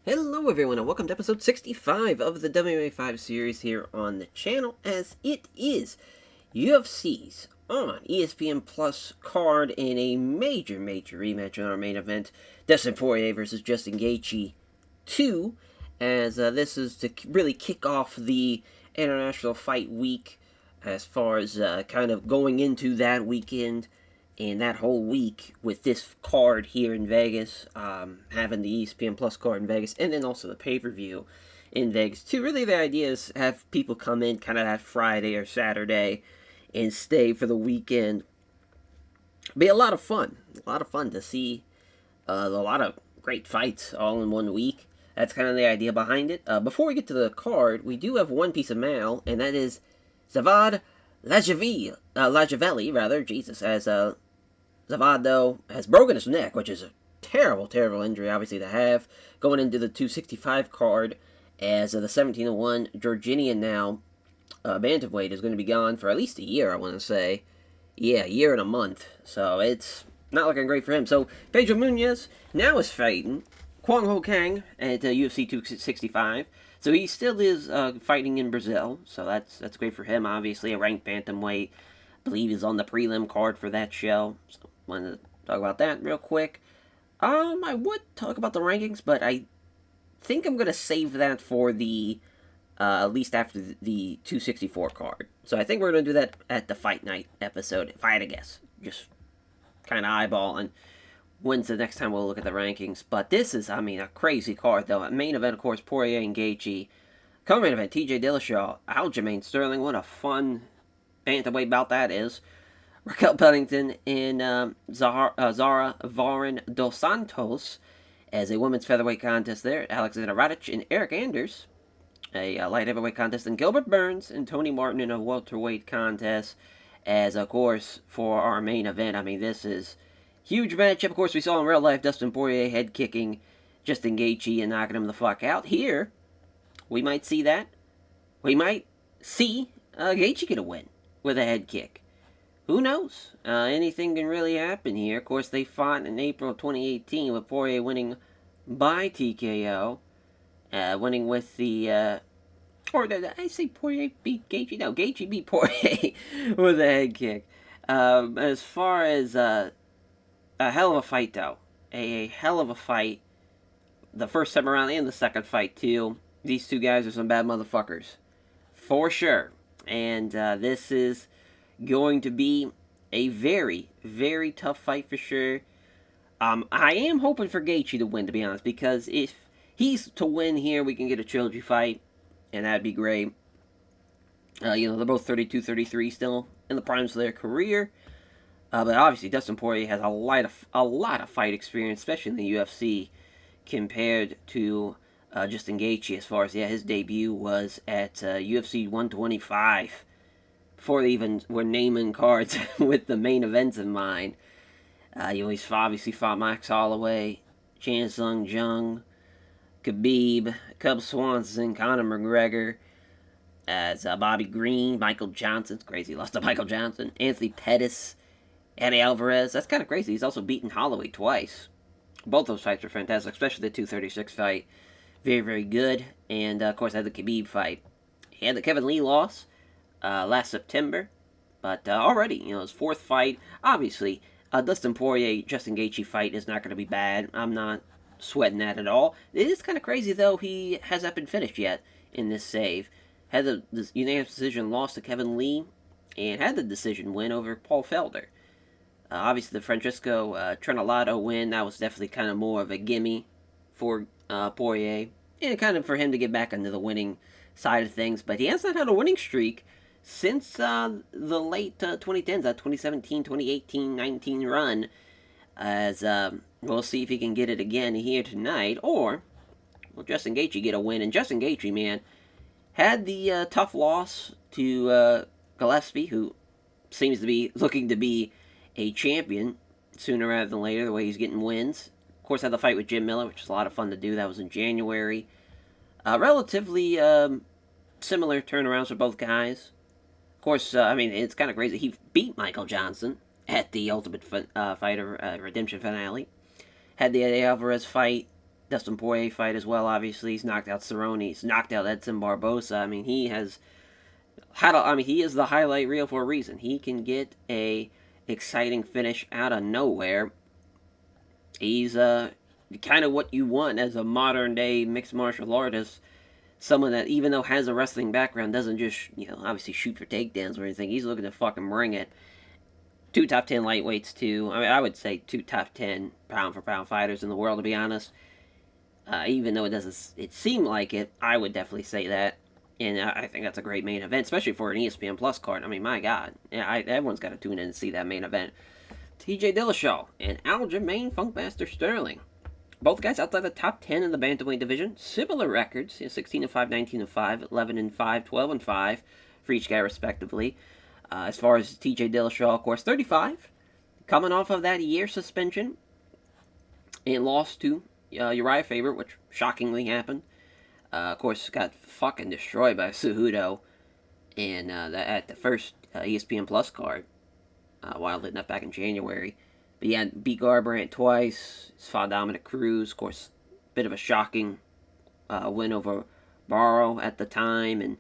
Hello everyone and welcome to episode 65 of the WMMA 5 series here on the channel, as it is UFC's on ESPN Plus card in a major rematch on our main event, Dustin Poirier versus Justin Gaethje 2, as this is to really kick off the International Fight Week as far as kind of going into that weekend and that whole week with this card here in Vegas, having the ESPN Plus card in Vegas, and then also the pay-per-view in Vegas too. Really, the idea is have people come in kind of that Friday or Saturday and stay for the weekend. Be a lot of fun. To see a lot of great fights all in one week. That's kind of the idea behind it. Before we get to the card, we do have one piece of mail, and that is Zavad Lajavelli, Jesus, as Zavad, though, has broken his neck, which is a terrible injury, obviously, to have, going into the 265 card, as the 17-1 Georginian now, bantamweight, is going to be gone for at least a year, I want to say. Yeah, a year and a month, so it's not looking great for him. So, Pedro Munhoz now is fighting Kwang Ho Kang at UFC 265, so he still is fighting in Brazil, so that's great for him, obviously, a ranked bantamweight. I believe he's on the prelim card for that show, so wanted to talk about that real quick. I would talk about the rankings, but I think I'm going to save that for the, at least after the 264 card. So I think we're going to do that at the Fight Night episode, if I had to guess. Just kind of eyeballing when's the next time we'll look at the rankings. But this is, a crazy card, though. Main event, of course, Poirier and Gaethje. Co-main event, TJ Dillashaw, Aljamain Sterling. What a fun bantamweight bout that is. Raquel Pennington and Zara Varin dos Santos as a women's featherweight contest there. Alexander Radic and Eric Anders. A light heavyweight contest. And Gilbert Burns and Tony Martin in a welterweight contest. As, of course, for our main event, this is huge matchup. Of course, we saw in real life Dustin Poirier head kicking Justin Gaethje and knocking him the fuck out. Here, we might see that. We might see Gaethje get a win with a head kick. Who knows? Anything can really happen here. Of course, they fought in April 2018 with Poirier winning by TKO. Winning with the... did I say Poirier beat Gaethje? No, Gaethje beat Poirier with a head kick. As far as a hell of a fight, though. A hell of a fight. The first time around and the second fight, too. These two guys are some bad motherfuckers. For sure. And this is going to be a very tough fight for sure. I am hoping for Gaethje to win, to be honest, because if he's to win here, we can get a trilogy fight, and that'd be great. They're both 32, 33 still in the primes of their career. But obviously, Dustin Poirier has a lot of fight experience, especially in the UFC, compared to Justin Gaethje, as far as, his debut was at UFC 125. Before they even were naming cards with the main events in mind. He's obviously fought Max Holloway, Chan Sung Jung, Khabib, Cub Swanson, Conor McGregor, as Bobby Green, Michael Johnson. It's crazy, he lost to Michael Johnson. Anthony Pettis, Eddie Alvarez. That's kind of crazy. He's also beaten Holloway twice. Both those fights are fantastic, especially the 236 fight. Very good. And, of course, I had the Khabib fight. He had the Kevin Lee loss last September, but already, his fourth fight. Obviously, Dustin Poirier, Justin Gaethje fight is not going to be bad. I'm not sweating that at all. It is kind of crazy, though, he has not been finished yet in this save. Had the unanimous decision loss to Kevin Lee, and had the decision win over Paul Felder. Obviously, the Francisco Trinaldo win, that was definitely kind of more of a gimme for Poirier, and kind of for him to get back into the winning side of things, but he has not had a winning streak since the late 2010s, that 2017, 2018, 19 run, as we'll see if he can get it again here tonight, or will Justin Gaethje get a win? And Justin Gaethje, man, had the tough loss to Gillespie, who seems to be looking to be a champion sooner rather than later, the way he's getting wins. Of course, had the fight with Jim Miller, which was a lot of fun to do. That was in January. Relatively similar turnarounds for both guys. Of course, it's kind of crazy. He beat Michael Johnson at the Ultimate Fighter Redemption finale. Had the Eddie Alvarez fight Dustin Poirier fight as well. Obviously, he's knocked out Cerrone. He's knocked out Edson Barbosa. I mean, he has had. He is the highlight reel for a reason. He can get a exciting finish out of nowhere. He's kind of what you want as a modern day mixed martial artist. Someone that, even though has a wrestling background, doesn't just, obviously shoot for takedowns or anything. He's looking to fucking bring it. 2 top 10 lightweights, too. I mean, I would say 2 top 10 pound for pound fighters in the world, to be honest. Even though it seem like it, I would definitely say that. And I think that's a great main event, especially for an ESPN Plus card. I mean, my God. Everyone's got to tune in and see that main event. TJ Dillashaw and Aljamain Funkmaster Sterling. Both guys outside the top 10 in the bantamweight division. Similar records, 16-5, 19-5, 11-5, 12-5 for each guy respectively. As far as TJ Dillashaw, of course, 35, coming off of that year suspension, and lost to Uriah Faber, which shockingly happened. Of course, got fucking destroyed by Cejudo, and at the first ESPN Plus card, while leading up back in January. But yeah, beat Garbrandt twice, fought Dominic Cruz, of course, bit of a shocking win over Barrow at the time, and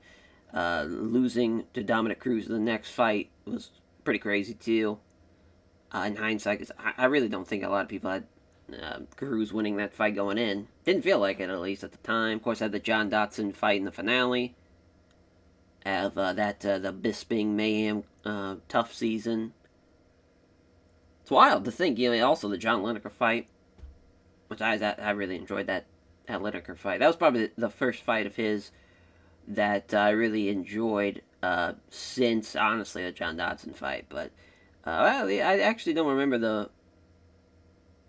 losing to Dominic Cruz in the next fight was pretty crazy too. In hindsight, cause I really don't think a lot of people had Cruz winning that fight going in. Didn't feel like it, at least at the time. Of course, had the John Dodson fight in the finale. Have the Bisping Mayhem tough season. It's wild to think, also the John Lineker fight, which I really enjoyed that Lineker fight. That was probably the first fight of his that I really enjoyed since, honestly, the John Dodson fight. But I actually don't remember the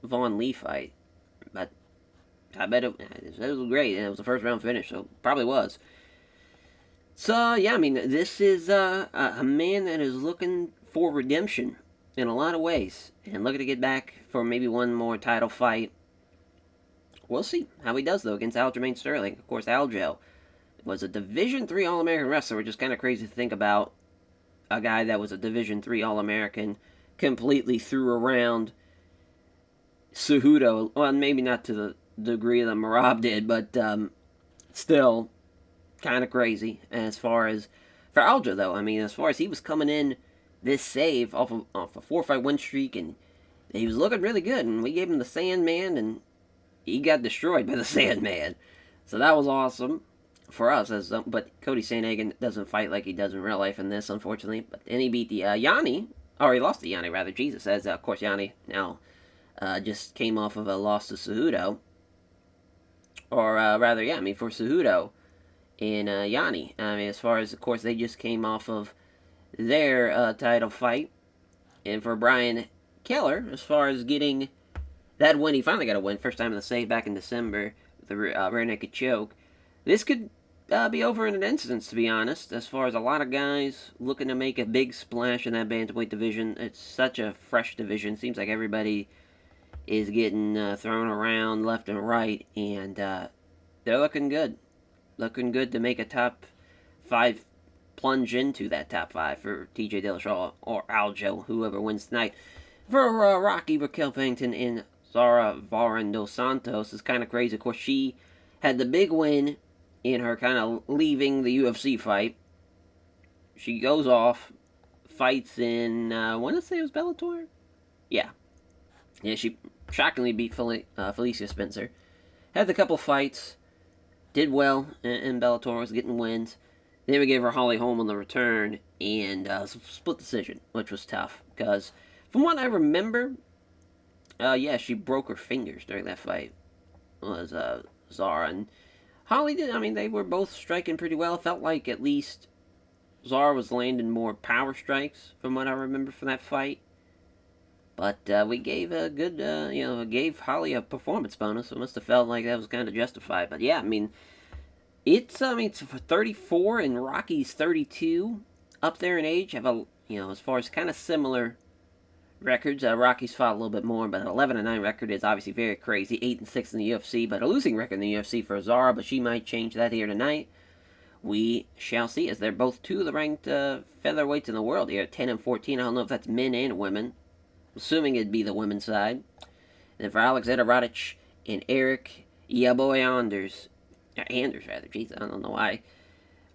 Vaughn Lee fight, but I bet it was great, and it was a first round finish, so probably was. So yeah, I mean, this is a man that is looking for redemption in a lot of ways, and looking to get back for maybe one more title fight. We'll see how he does, though, against Aljamain Sterling. Of course, Aljo was a Division III All-American wrestler, which is kind of crazy to think about. A guy that was a Division III All-American completely threw around Cejudo. Well, maybe not to the degree that Merab did, but still kind of crazy. As far as for Aljo, though, I mean, as far as he was coming in this save off a 4-fight win streak, and he was looking really good, and we gave him the Sandman, and he got destroyed by the Sandman. So that was awesome for us. But Cody Sandhagen doesn't fight like he does in real life in this, unfortunately. But then he beat the Yanni, or he lost to Yanni, rather. Jesus, as of course Yanni now just came off of a loss to Cejudo. Or rather, yeah, I mean, for Cejudo and Yanni. I mean, as far as, of course, they just came off of their title fight. And for Brian Keller, as far as getting that win, he finally got a win. First time in the save back in December, the rear naked choke. This could be over in an instant, to be honest, as far as a lot of guys looking to make a big splash in that bantamweight division. It's such a fresh division. Seems like everybody is getting thrown around left and right, and they're looking good. Looking good to make a top 5 plunge into that top 5 for TJ Dillashaw or Aljo, whoever wins tonight. For Rocky Raquel Pennington and Zara Varan dos Santos, is kind of crazy. Of course, she had the big win in her kind of leaving the UFC fight. She goes off, fights in, I want to say it was Bellator? Yeah. Yeah, she shockingly beat Felicia Spencer. Had a couple fights, did well in Bellator, was getting wins. Then we gave her Holly Holm on the return, and split decision, which was tough. Because, from what I remember, yeah, she broke her fingers during that fight, was Zara. And Holly did, I mean, they were both striking pretty well. It felt like at least Zara was landing more power strikes, from what I remember from that fight. But we gave a good, gave Holly a performance bonus, so it must have felt like that was kind of justified. But yeah, I mean, it's 34 and Rocky's 32, up there in age. Have as far as kind of similar records. Rocky's fought a little bit more, but an 11-9 record is obviously very crazy. 8-6 in the UFC, but a losing record in the UFC for Zara. But she might change that here tonight. We shall see, as they're both two of the ranked featherweights in the world here, 10-14. I don't know if that's men and women. Assuming it'd be the women's side. And then for Alexander Radic and Eric Yeah, boy, Anders. Anders, rather. Jeez, I don't know why.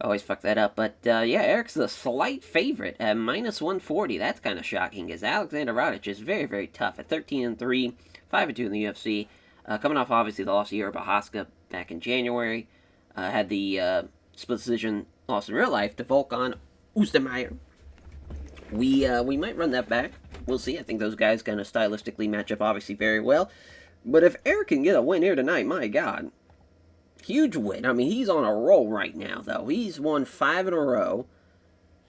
I always fuck that up. But, yeah, Eric's the slight favorite at minus 140. That's kind of shocking, because Alexander Radic is very, very tough at 13-3, 5-2 in the UFC. Coming off, obviously, the loss of Prochazka back in January. Had the split decision loss in real life to Volkan Oestermeyer. We might run that back. We'll see. I think those guys kind of stylistically match up, obviously, very well. But if Eric can get a win here tonight, my God. Huge win. I mean, he's on a roll right now, though. He's won 5 in a row.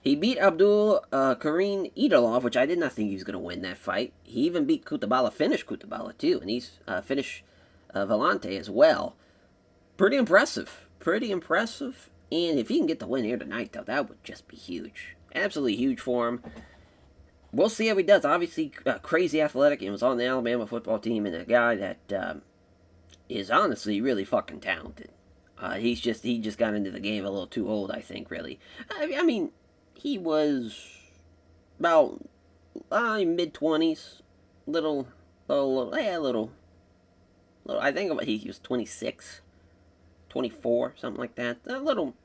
He beat Abdul Karim Idolov, which I did not think he was going to win that fight. He even beat Kutabala, finished Kutabala, too. And he's finished Vellante as well. Pretty impressive. Pretty impressive. And if he can get the win here tonight, though, that would just be huge. Absolutely huge for him. We'll see how he does. Obviously, crazy athletic, and was on the Alabama football team, and a guy that is honestly really fucking talented. He just got into the game a little too old, I think, really. I mean, he was about mid-20s, little. I think he was 26, 24, something like that. A little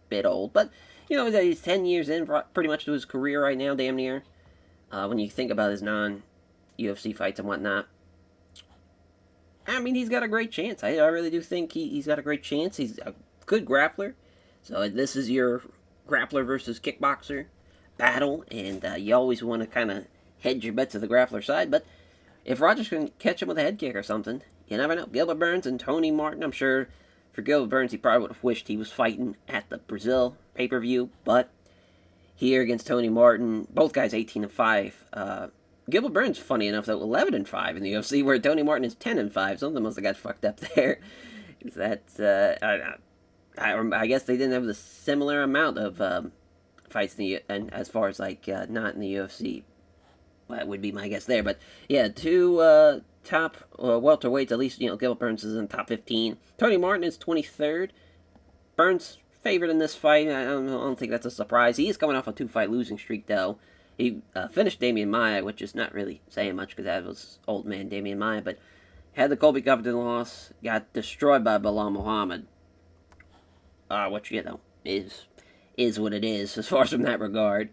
bit old, but, you know, he's 10 years in pretty much to his career right now, damn near. When you think about his non-UFC fights and whatnot. I mean, he's got a great chance. I really do think he's got a great chance. He's a good grappler. So this is your grappler versus kickboxer battle. And you always want to kind of hedge your bets to the grappler side. But if Rogers can catch him with a head kick or something, you never know. Gilbert Burns and Tony Martin, I'm sure for Gilbert Burns, he probably would have wished he was fighting at the Brazil pay-per-view. But here against Tony Martin, both guys 18-5. Gilbert Burns, funny enough, though, 11-5 in the UFC, where Tony Martin is 10-5. Something must have got fucked up there. That's I guess they didn't have the similar amount of fights and as far as like not in the UFC. That would be my guess there. But yeah, two top welterweights. At least Gilbert Burns is in the top 15. Tony Martin is 23rd. Burns favored in this fight. I don't think that's a surprise. He is coming off a 2-fight losing streak, though. He finished Damian Maia, which is not really saying much because that was old man Damian Maia, but had the Colby Covington loss, got destroyed by Bilal Muhammad. Which, is what it is as far as from that regard.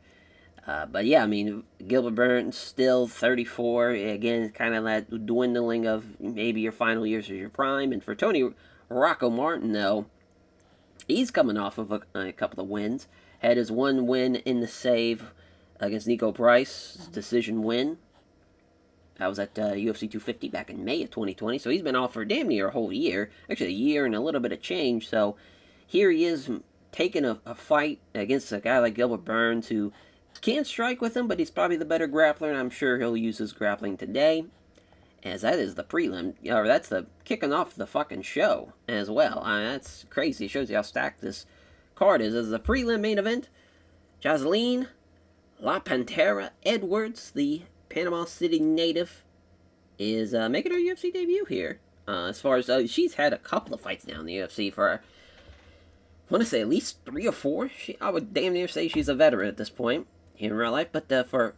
But yeah, I mean, Gilbert Burns still 34. Again, kind of that dwindling of maybe your final years of your prime. And for Tony Rocco Martin, though, he's coming off of a couple of wins. Had his one win in the save against Nico Price, decision win. That was at UFC 250 back in May of 2020. So he's been off for damn near a whole year. Actually, a year and a little bit of change. So here he is taking a fight against a guy like Gilbert Burns, who can strike with him, but he's probably the better grappler, and I'm sure he'll use his grappling today. As that is the prelim, or that's the kicking off the fucking show as well. I mean, that's crazy. It shows you how stacked this card is. As the prelim main event, Jocelyn La Pantera Edwards, the Panama City native, is making her UFC debut here. As far as she's had a couple of fights now in the UFC for, I want to say at least 3 or 4. I would damn near say she's a veteran at this point in real life. But for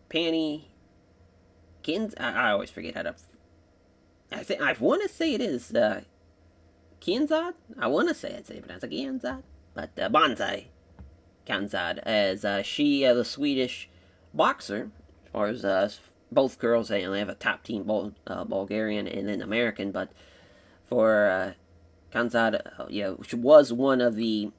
Panny Kins, I always forget how to. I want to say it is Kianzad. I want to say it pronounced like Kianzad, but Bonsai Kanzad, as she, the Swedish boxer, as far as both girls, they only have a top team, Bulgarian and then American, but for Kanzad, which was one of the,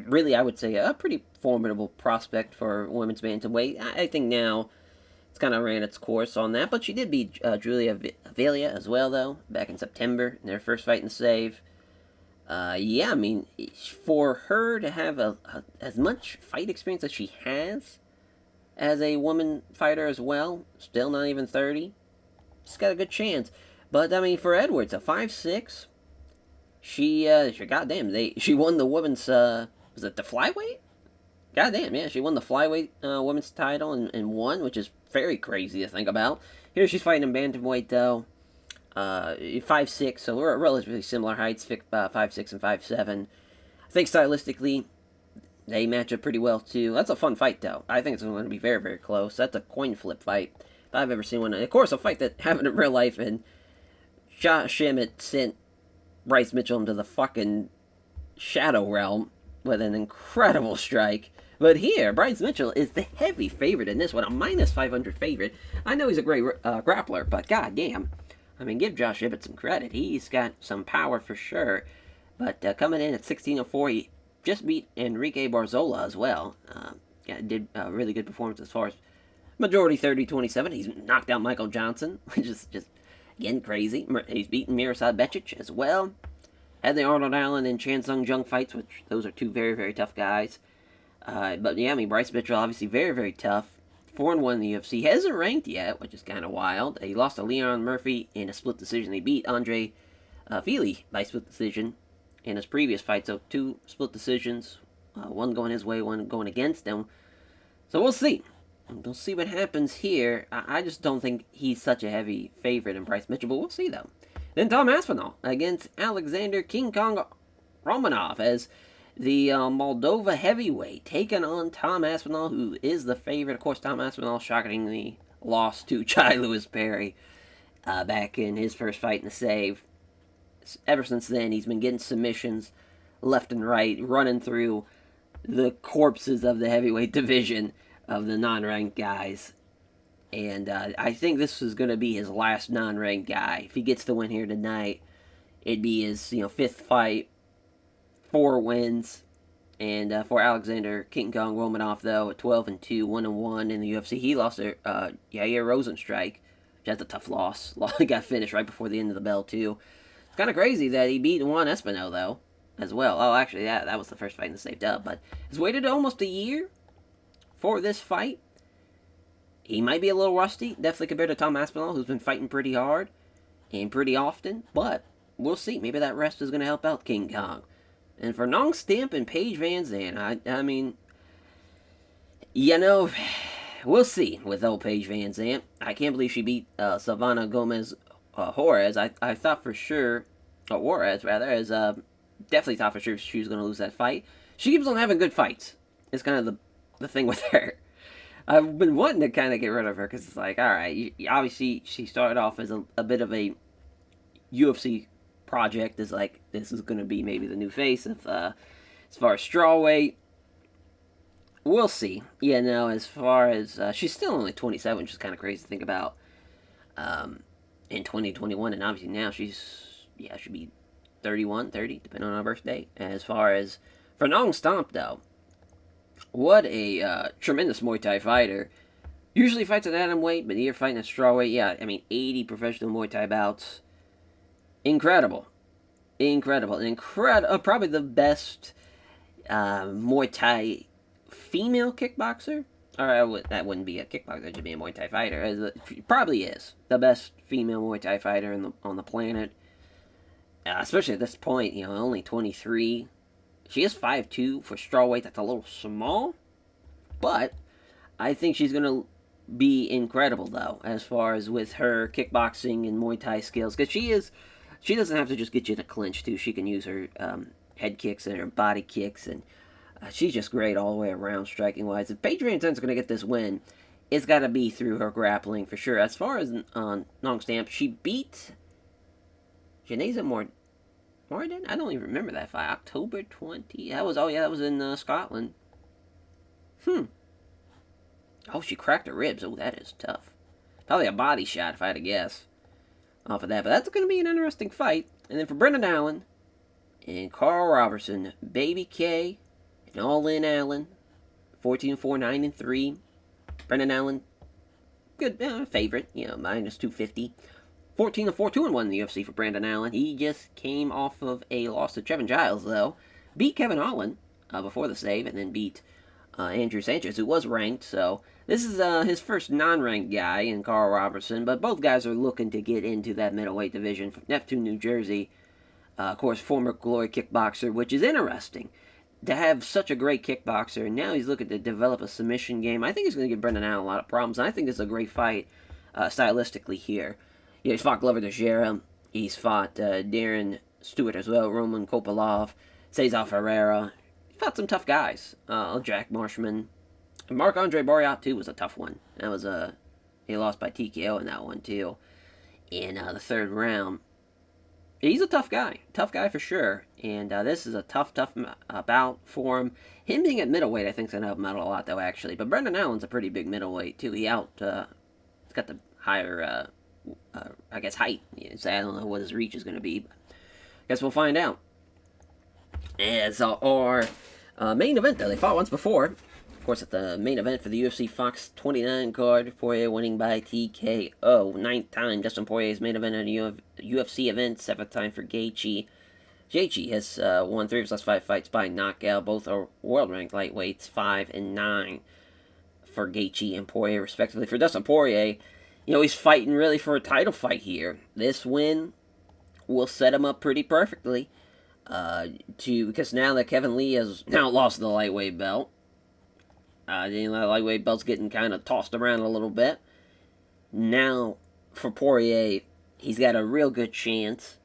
really, I would say, a pretty formidable prospect for women's bantamweight. I think now it's kind of ran its course on that, but she did beat Julia Avelia as well, though, back in September in their first fight in the save. I mean, for her to have as much fight experience as she has as a woman fighter as well, still not even 30, she's got a good chance. But, I mean, for Edwards, a 5'6", she won the women's, was it the flyweight? Goddamn, yeah, she won the flyweight women's title and won, which is very crazy to think about. Here she's fighting in bantamweight, though. 5'6", so we're at relatively similar heights, 5'6" and 5'7". I think stylistically, they match up pretty well, too. That's a fun fight, though. I think it's going to be very, very close. That's a coin flip fight, if I've ever seen one. And of course, a fight that happened in real life, and Josh Emmett sent Bryce Mitchell into the fucking shadow realm with an incredible strike. But here, Bryce Mitchell is the heavy favorite in this one, a minus 500 favorite. I know he's a great grappler, but goddamn. I mean, give Josh Emmett some credit. He's got some power for sure. But coming in at 16-4, he just beat Enrique Barzola as well. Did a really good performance as far as majority 30-27. He's knocked out Michael Johnson, which is just, again, crazy. He's beaten Miroslav Becic as well. Had the Arnold Allen and Chan Sung Jung fights, which those are two very, very tough guys. But yeah, I mean, Bryce Mitchell, obviously very, very tough. 4-1 in the UFC. He hasn't ranked yet, which is kind of wild. He lost to Leon Murphy in a split decision. He beat Andre Fili by split decision in his previous fight. So 2 split decisions. One going his way, one going against him. So we'll see. We'll see what happens here. I just don't think he's such a heavy favorite in Bryce Mitchell, but we'll see, though. Then Tom Aspinall against Alexander King Kong Romanov as the Moldova heavyweight taking on Tom Aspinall, who is the favorite. Of course, Tom Aspinall shockingly lost to Chai Lewis Perry back in his first fight in the save. Ever since then, he's been getting submissions left and right, running through the corpses of the heavyweight division of the non-ranked guys. And I think this is going to be his last non-ranked guy. If he gets the win here tonight, it'd be his 5th fight, 4 wins. And for Alexander King Kong Romanov, though, at 12-2, 1-1 in the UFC, he lost to Yair Rozenstruik, which has a tough loss. He got finished right before the end of the bell, too. It's kind of crazy that he beat Juan Espino, though, as well. Oh, actually, that was the first fight in the saved up. But he's waited almost a year for this fight. He might be a little rusty, definitely compared to Tom Aspinall, who's been fighting pretty hard and pretty often, but we'll see. Maybe that rest is going to help out King Kong. And for Nong Stamp and Paige Van Zandt, I mean, we'll see with old Paige Van Zandt. I can't believe she beat Silvana Gomez Juarez. I thought for sure, Juarez rather, definitely thought for sure she was going to lose that fight. She keeps on having good fights. It's kind of the thing with her. I've been wanting to kind of get rid of her because it's like, all right, obviously she started off as a bit of a UFC project. Is like, this is going to be maybe the new face of as far as strawweight. We'll see. Yeah, no, as far as she's still only 27, which is kind of crazy to think about in 2021, and obviously now she's should be 31, 30, depending on her birthday. As far as for Nong Stomp, though. What a tremendous Muay Thai fighter. Usually fights at atom weight, but here fighting at strawweight. Yeah, I mean, 80 professional Muay Thai bouts. Incredible. Probably the best Muay Thai female kickboxer. Or that wouldn't be a kickboxer, that would be a Muay Thai fighter. She probably is the best female Muay Thai fighter on the planet. Especially at this point, only 23. She is 5'2" for strawweight. That's a little small. But I think she's going to be incredible, though, as far as with her kickboxing and Muay Thai skills. Because she doesn't have to just get you in a clinch, too. She can use her head kicks and her body kicks. And she's just great all the way around, striking-wise. If Paige Van Zandt's going to get this win, it's got to be through her grappling, for sure. As far as Nong Stamp, she beat Janeza Morden. I don't even remember that fight. October 20. That was in Scotland. Oh, she cracked her ribs. Oh, that is tough. Probably a body shot, if I had to guess, off of that. But that's going to be an interesting fight. And then for Brendan Allen and Carl Robertson, Baby K and All In Allen, 14-4, 9-3. Brendan Allen, good favorite, minus 250. 14-4, 2-1 in the UFC for Brandon Allen. He just came off of a loss to Trevin Giles, though. Beat Kevin Holland before the save, and then beat Andrew Sanchez, who was ranked. So this is his first non-ranked guy in Carl Robertson, but both guys are looking to get into that middleweight division from Neptune, New Jersey. Of course, former Glory kickboxer, which is interesting to have such a great kickboxer, and now he's looking to develop a submission game. I think he's going to give Brendan Allen a lot of problems, and I think this is a great fight stylistically here. He's fought Glover Teixeira. He's fought Darren Stewart as well, Roman Kopylov, Cesar Ferreira. He fought some tough guys. Jack Marshman. Marc-Andre Barriat, too, was a tough one. That was he lost by TKO in that one, too, in the third round. He's a tough guy for sure. And this is a tough bout for him. Him being at middleweight, I think, is gonna help him out a lot, though. Actually, but Brendan Allen's a pretty big middleweight too. He's got the higher, I guess, height. So I don't know what his reach is gonna be. But I guess we'll find out. As our main event, though, they fought once before. Of course, at the main event for the UFC Fox 29 card, Poirier winning by TKO. 9th time Dustin Poirier's main event at a UFC event. 7th time for Gaethje. Gaethje has won 3 of his last 5 fights by knockout. Both are world-ranked lightweights, 5 and 9 for Gaethje and Poirier, respectively. For Dustin Poirier, he's fighting really for a title fight here. This win will set him up pretty perfectly. Because now that Kevin Lee has now lost the lightweight belt, the lightweight belt's getting kind of tossed around a little bit. Now, for Poirier, he's got a real good chance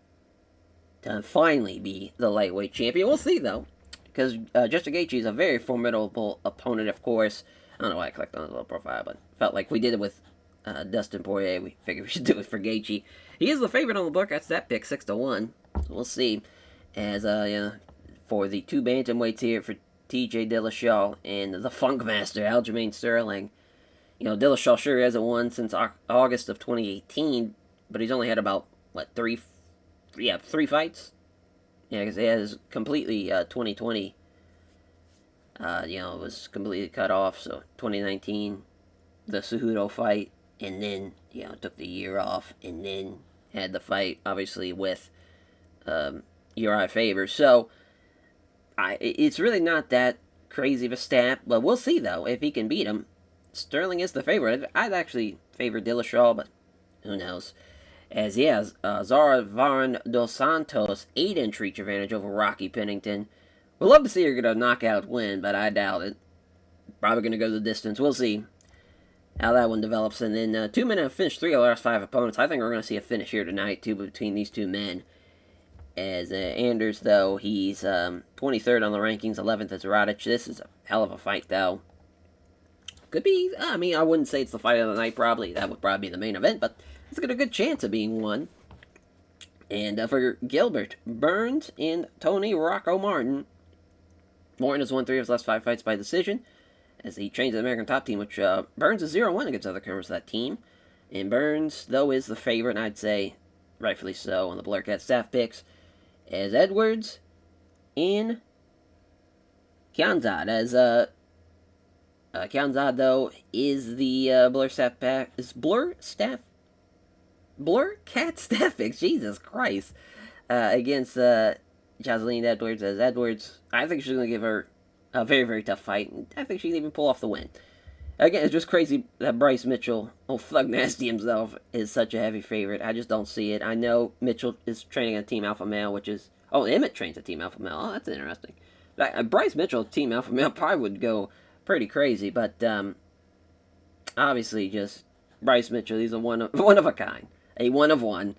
to finally be the lightweight champion. We'll see, though, because Justin Gaethje is a very formidable opponent, of course. I don't know why I clicked on his little profile, but felt like we did it with Dustin Poirier. We figured we should do it for Gaethje. He is the favorite on the book. That's that pick, 6-1. So we'll see. As for the 2 bantamweights here for TJ Dillashaw and the Funkmaster Aljamain Sterling, Dillashaw sure hasn't won since August of 2018, but he's only had about 3 fights. Yeah, because he has completely 2020. It was completely cut off. So 2019, the Cejudo fight, and then took the year off, and then had the fight obviously with Uriah Faber. So it's really not that crazy of a stat, but we'll see, though, if he can beat him. Sterling is the favorite. I'd actually favor Dillashaw, but who knows. As he has Zara Varon dos Santos, 8-inch reach advantage over Rocky Pennington. We'd love to see her get a knockout win, but I doubt it. Probably going to go the distance. We'll see how that one develops. And then 2 men have finished 3 of the last 5 opponents. I think we're going to see a finish here tonight, too, between these 2 men. As Anders, though, he's 23rd on the rankings, 11th is Radic. This is a hell of a fight, though. Could be, I wouldn't say it's the fight of the night, probably. That would probably be the main event, but it's got a good chance of being one. And for Gilbert Burns and Tony Rocco Martin, Martin has won 3 of his last 5 fights by decision, as he trains the American Top Team, which Burns is 0-1 against other members of that team. And Burns, though, is the favorite, and I'd say rightfully so, on the Blurcat staff picks. As Edwards in Kianzad. As Kianzad, though, is the Blurcat staff picks. Jesus Christ. Against Jocelyn Edwards. As Edwards, I think she's going to give her a very, very tough fight. I think she can even pull off the win. Again, it's just crazy that Bryce Mitchell, Thug Nasty himself, is such a heavy favorite. I just don't see it. I know Mitchell is training at Team Alpha Male, which is... Emmett trains at Team Alpha Male. Oh, that's interesting. Bryce Mitchell at Team Alpha Male probably would go pretty crazy, but obviously just Bryce Mitchell, he's a one of a kind. A one of one.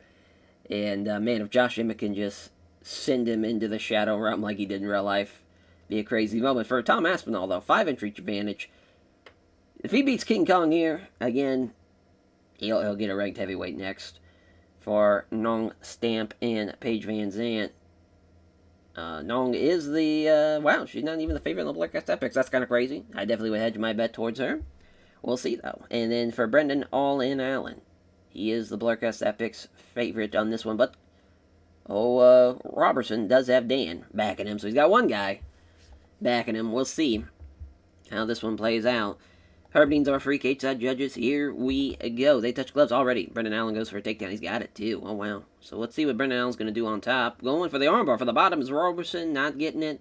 And, man, if Josh Emmett can just send him into the Shadow Realm like he did in real life, be a crazy moment. For Tom Aspinall, though, 5-inch reach advantage. If he beats King Kong here, again, he'll get a ranked heavyweight next. For Nong Stamp and Paige Van Zandt, Nong is the, wow, she's not even the favorite in the Black Stat picks. That's kind of crazy. I definitely would hedge my bet towards her. We'll see, though. And then for Brendan All-In Allen, he is the Blurcat Stat picks favorite on this one, but, Robertson does have Dan backing him, so he's got one guy backing him. We'll see how this one plays out. Herb Dean's our free cage side judges. Here we go. They touch gloves already. Brendan Allen goes for a takedown. He's got it, too. Oh, wow. So let's see what Brendan Allen's going to do on top. Going for the armbar. For the bottom is Robertson. Not getting it.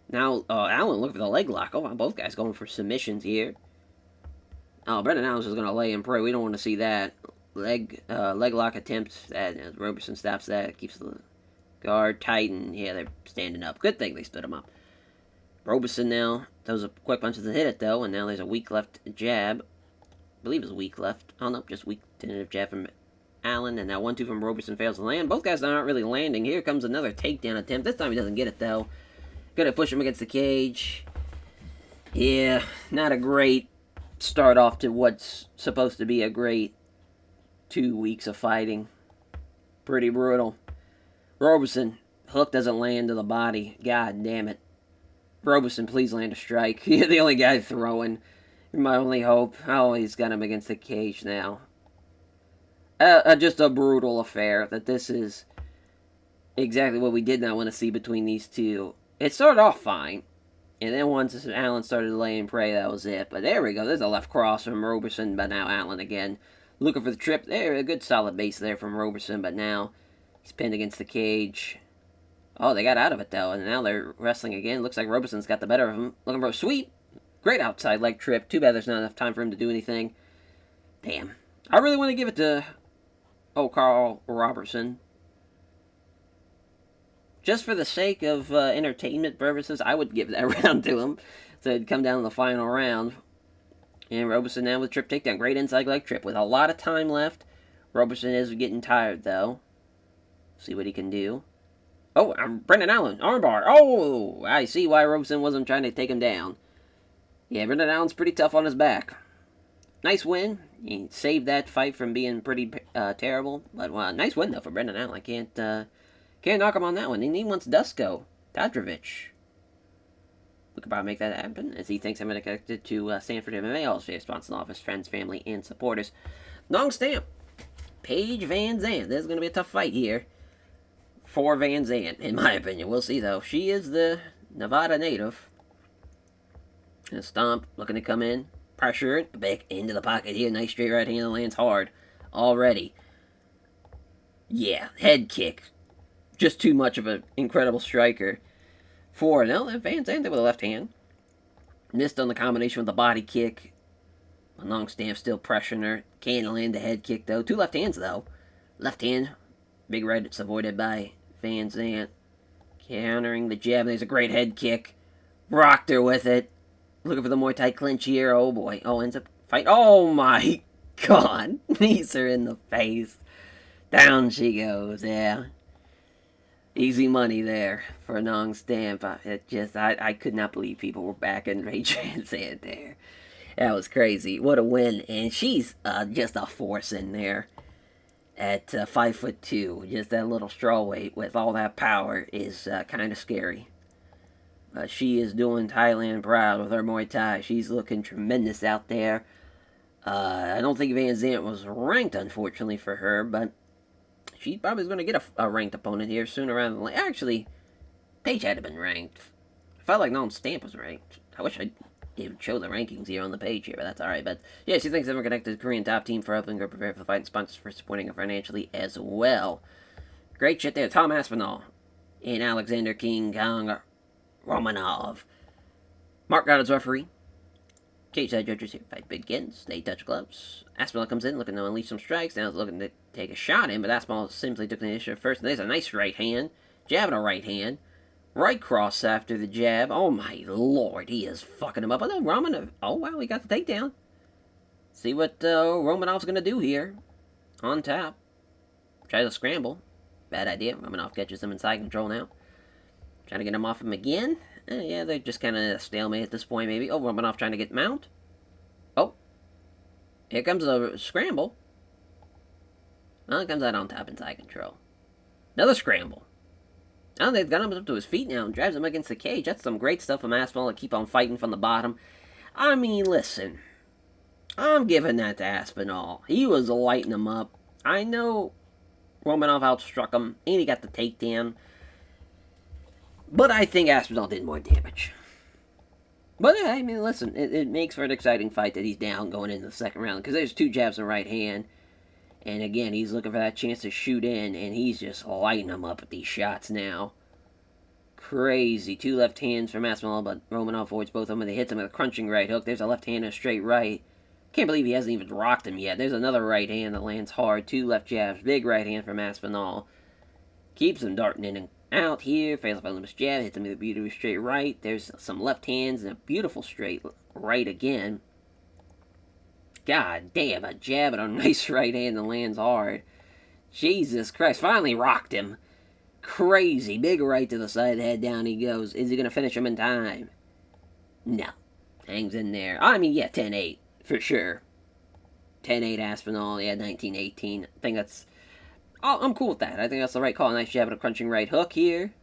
Now, Allen looking for the leg lock. Oh, wow. Both guys going for submissions here. Oh, Brendan Allen's just going to lay and pray. We don't want to see that. Leg lock attempt. Robertson stops that. Keeps the guard tight. And, yeah, they're standing up. Good thing they stood him up. Robertson now throws a quick punch to hit it, though, and now there's a weak left jab. I believe it's a weak left. Oh, no, just weak tentative jab from Allen, and now 1-2 from Robertson fails to land. Both guys aren't really landing. Here comes another takedown attempt. This time he doesn't get it, though. Gonna push him against the cage. Yeah, not a great start off to what's supposed to be a great 2 weeks of fighting. Pretty brutal. Roberson, hook doesn't land to the body. God damn it. Roberson, please land a strike. You're the only guy throwing. You're my only hope. Oh, he's got him against the cage now. Just a brutal affair. That this is exactly what we did not want to see between these two. It started off fine. And then once Allen started laying prey, that was it. But there we go. There's a left cross from Roberson, but now Allen again. Looking for the trip. There, a good solid base there from Roberson, but now he's pinned against the cage. Oh, they got out of it, though, and now they're wrestling again. Looks like Roberson's got the better of him. Looking for a sweep. Great outside leg trip. Too bad there's not enough time for him to do anything. Damn. I really want to give it to, Carl Robertson. Just for the sake of entertainment purposes, I would give that round to him. So it'd come down to the final round. And Roberson now with trip takedown. Great inside leg trip. With a lot of time left. Roberson is getting tired, though. See what he can do. Oh, Brendan Allen, armbar. Oh, I see why Roberson wasn't trying to take him down. Yeah, Brendan Allen's pretty tough on his back. Nice win. He saved that fight from being pretty terrible. But nice win, though, for Brendan Allen. I can't knock him on that one. And he wants Dusko Todorovic. We could probably make that happen, as he thinks I'm going to connect it to Stanford MMA, also sponsored off his friends, family, and supporters. Nong Stamp. Paige Van Zandt. This is going to be a tough fight here for Van Zandt, in my opinion. We'll see, though. She is the Nevada native. And Stomp, looking to come in. Pressure it. Back into the pocket here. Nice straight right hand that lands hard. Already. Yeah, head kick. Just too much of an incredible striker. No, Van Zandt with a left hand. Missed on the combination with the body kick. Long Stamp still pressuring her. Can't land the head kick, though. Two left hands, though. Left hand. Big right, it's avoided by Van Zandt. Countering the jab. There's a great head kick. Rocked her with it. Looking for the Muay Thai clinch here. Oh, boy. Oh, ends up fight. Oh, my God. Knees her in the face. Down she goes, yeah. Easy money there for Nong Stamp. I could not believe people were backing Paige Van Zandt there. That was crazy. What a win. And she's just a force in there at 5'2". Just that little strawweight with all that power is kind of scary. She is doing Thailand proud with her Muay Thai. She's looking tremendous out there. I don't think Van Zandt was ranked, unfortunately, for her, but she probably is going to get a ranked opponent here sooner rather than later. Actually, Paige had to have been ranked. I felt like Nong Stamp was ranked. I wish I didn't show the rankings here on the page here, but that's alright. But yeah, she thanks everyone connected to the Korean top team for helping her prepare for the fight and sponsors for supporting her financially as well. Great shit there. Tom Aspinall and Alexander King Kong Romanov. Mark Goddard's referee. Cage-side judges here. Fight begins. They touch gloves. Aspinall comes in looking to unleash some strikes. Now he's looking to take a shot in, but Aspinall simply took the initiative first. And there's a nice right hand. Jab and a right hand. Right cross after the jab. Oh my lord, he is fucking him up. Oh, no, Romanov. Oh wow, he got the takedown. See what Romanov's going to do here. On top. Tries to scramble. Bad idea. Romanov catches him inside control now. Trying to get him off him again. Yeah, they're just kind of stalemate at this point, maybe. Oh, Romanov trying to get mount. Oh. Here comes a scramble. Well, it comes out on top inside control. Another scramble. Oh, they've got him up to his feet now and drives him against the cage. That's some great stuff from Aspinall to keep on fighting from the bottom. I mean, listen. I'm giving that to Aspinall. He was lighting him up. I know Romanov outstruck him, and he got the takedown. But I think Aspinall did more damage. But, I mean, listen, it makes for an exciting fight that he's down going into the second round. Because there's two jabs in the right hand. And again, he's looking for that chance to shoot in. And he's just lighting him up with these shots now. Crazy. Two left hands from Aspinall, but Romanov avoids both of them. And they hit him with a crunching right hook. There's a left hand and a straight right. Can't believe he hasn't even rocked him yet. There's another right hand that lands hard. Two left jabs. Big right hand from Aspinall. Keeps him darting in and out here. Fails by Loomis jab. Hits him with a beautiful straight right. There's some left hands and a beautiful straight right again. God damn, a jab and a nice right hand that lands hard. Jesus Christ. Finally rocked him. Crazy. Big right to the side of the head. Down he goes. Is he going to finish him in time? No. Hangs in there. I mean, yeah, 10-8. For sure. 10-8 Aspinall. Yeah, 19-18. I think that's I'm cool with that. I think that's the right call. Nice jab and a crunching right hook here.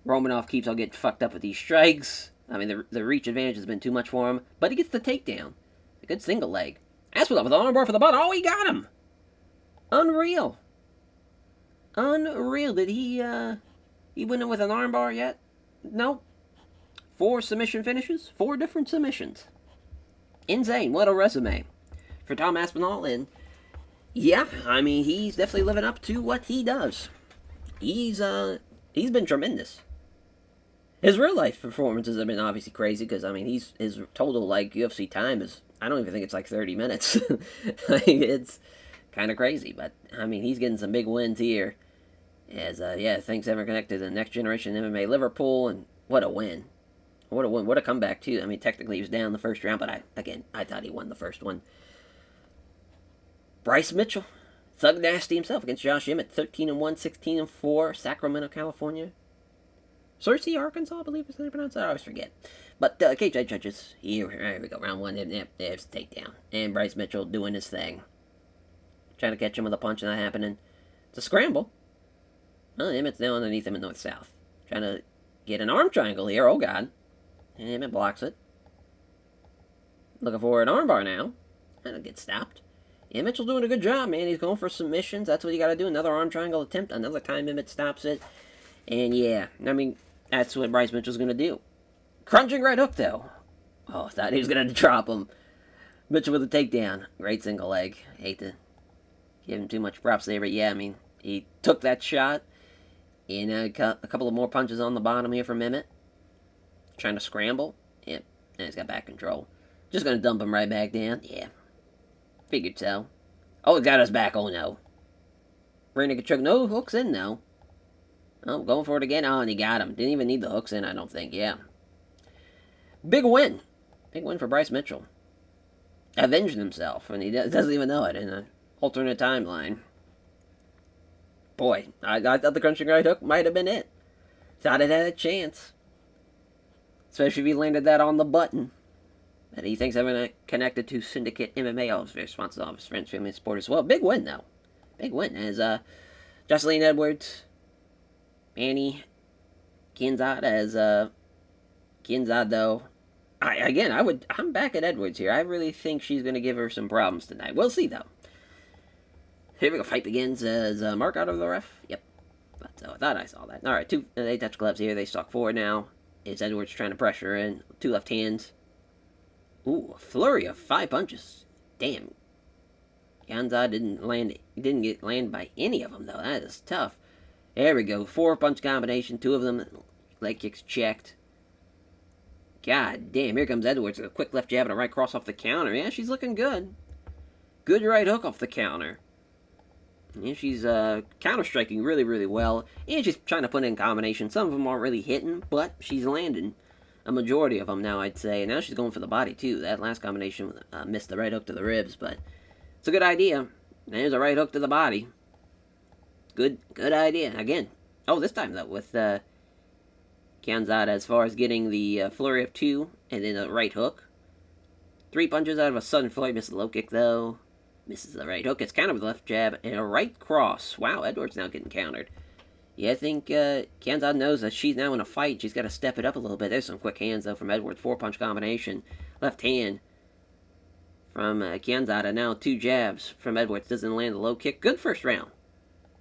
Romanov keeps on getting fucked up with these strikes. I mean, the reach advantage has been too much for him, but he gets the takedown. A good single leg. Aspinall with an armbar for the button. Oh, he got him! Unreal. Unreal. Did he win it with an armbar yet? No. 4 submission finishes. 4 different submissions. Insane. What a resume for Tom Aspinall. And yeah, I mean, he's definitely living up to what he does. He's been tremendous. His real life performances have been obviously crazy because, I mean, his total, like, UFC time is, I don't even think it's like 30 minutes. Like, it's kind of crazy, but, I mean, he's getting some big wins here. As, yeah, things ever connected to the next generation MMA Liverpool, and what a win. What a win. What a comeback, too. I mean, technically he was down the first round, but I thought he won the first one. Bryce Mitchell, Thug Nasty himself against Josh Emmett, 13-1, 16-4, Sacramento, California. Searcy, Arkansas, I believe is how they pronounce that. I always forget. But cage judges, here we go, round 1. Yep, there's the takedown. And Bryce Mitchell doing his thing. Trying to catch him with a punch, not happening. It's a scramble. Oh, Emmett's now underneath him in north-south. Trying to get an arm triangle here. Oh, God. And Emmett blocks it. Looking for an armbar now. And it gets stopped. Yeah, Mitchell's doing a good job, man. He's going for submissions. That's what you got to do. Another arm triangle attempt. Another time Emmett stops it. And yeah, I mean, that's what Bryce Mitchell's going to do. Crunching right hook, though. Oh, I thought he was going to drop him. Mitchell with a takedown. Great single leg. Hate to give him too much props there, but yeah, I mean, he took that shot. And a couple of more punches on the bottom here from Emmett. Trying to scramble. Yep, and he's got back control. Just going to dump him right back down. Yeah. Figured so. Oh, it got us back. Oh, no. Rear naked choke. No hooks in, though. Oh, going for it again. Oh, and he got him. Didn't even need the hooks in, I don't think. Yeah. Big win. Big win for Bryce Mitchell. Avenging himself, and he doesn't even know it in an alternate timeline. Boy, I thought the crunching right hook might have been it. Thought it had a chance. Especially if he landed that on the button. But he thinks I'm connected to Syndicate MMA. All very responsive of his friends, family, and support as well. Big win, though. Big win. As Jocelyn Edwards, Manny Kinzad, as Kinzad, though. I'm back at Edwards here. I really think she's going to give her some problems tonight. We'll see, though. Here we go. Fight begins as Mark out of the ref. Yep. But I thought I saw that. All right, they touch gloves here. They stalk forward now. It's Edwards trying to pressure in. 2 left hands. Ooh, a flurry of 5 punches. Damn. Yanza didn't get landed by any of them, though. That is tough. There we go. 4-punch combination. 2 of them. Leg kicks checked. God damn. Here comes Edwards. A quick left jab and a right cross off the counter. Yeah, she's looking good. Good right hook off the counter. Yeah, she's counter-striking really, really well. And she's trying to put in combinations. Some of them aren't really hitting, but she's landing. A majority of them now, I'd say. And now she's going for the body, too. That last combination missed the right hook to the ribs, but it's a good idea. There's a right hook to the body. Good idea. Again. Oh, this time, though, with Kianzad as far as getting the flurry of 2 and then a right hook. 3 punches out of a sudden flurry. Misses the low kick, though. Misses the right hook. It's kind of a left jab and a right cross. Wow, Edwards now getting countered. Yeah, I think Kianzad knows that she's now in a fight. She's got to step it up a little bit. There's some quick hands, though, from Edwards. 4-punch combination. Left hand from Kianzad. And now 2 jabs from Edwards. Doesn't land the low kick. Good first round.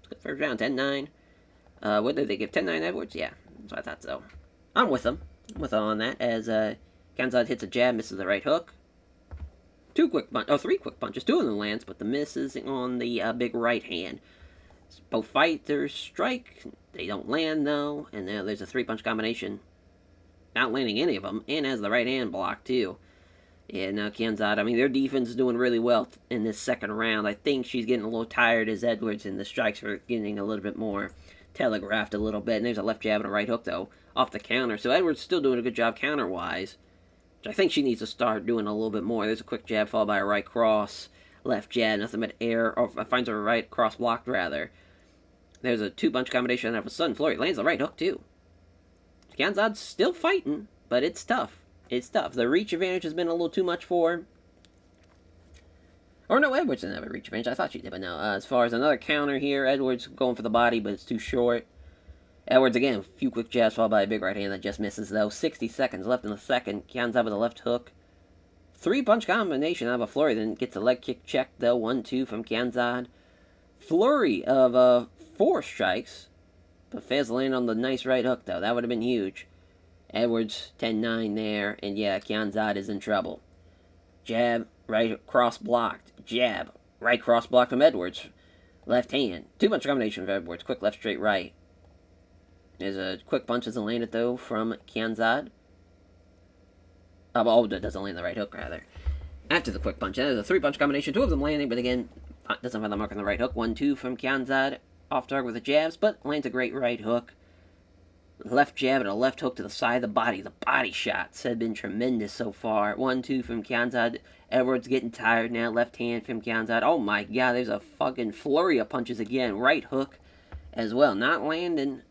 Good first round. 10-9. What did they give? 10-9 Edwards? Yeah, that's what I thought so. I'm with them. On that. As Kianzad hits a jab, misses the right hook. 3 quick punches. 2 of them lands, but the miss is on the big right hand. Both fighters strike. They don't land, though. And now there's a 3-punch combination. Not landing any of them. And has the right hand blocked, too. Yeah, now Kianzad, I mean, their defense is doing really well in this second round. I think she's getting a little tired as Edwards, and the strikes are getting a little bit more telegraphed a little bit. And there's a left jab and a right hook, though, off the counter. So Edwards still doing a good job counter-wise. Which I think she needs to start doing a little bit more. There's a quick jab followed by a right cross. Left jab, nothing but air. Or finds a right cross blocked, rather. There's a 2-punch combination out of a sudden flurry. Lands the right hook, too. Kianzad's still fighting, but it's tough. It's tough. The reach advantage has been a little too much for her. Or no, Edwards didn't have a reach finish. I thought she did, but no. As far as another counter here, Edwards going for the body, but it's too short. Edwards again, a few quick jabs followed by a big right hand that just misses though. 60 seconds left in the second. Kyanzad with a left hook. 3-punch combination out of a flurry, then gets a leg kick check though. 1-2 from Kyanzad. Flurry of 4 strikes, but fails to land on the nice right hook though. That would have been huge. Edwards 10-9 there, and yeah, Kyanzad is in trouble. Jab, right cross blocked. Jab, right cross blocked from Edwards. Left hand. 2-punch combination of Edwards. Quick left, straight right. There's a quick punch doesn't land it though from Kyanzad. Oh, that doesn't land the right hook rather. After the quick punch, there's a 3-punch combination. 2 of them landing, but again, doesn't find the mark on the right hook. 1-2 from Kyanzad. Off target with the jabs, but lands a great right hook. Left jab and a left hook to the side of the body. The body shots have been tremendous so far. 1-2 from Kyanzad. Edwards getting tired now. Left hand from Kyanzad. Oh my god, there's a fucking flurry of punches again. Right hook as well. Not landing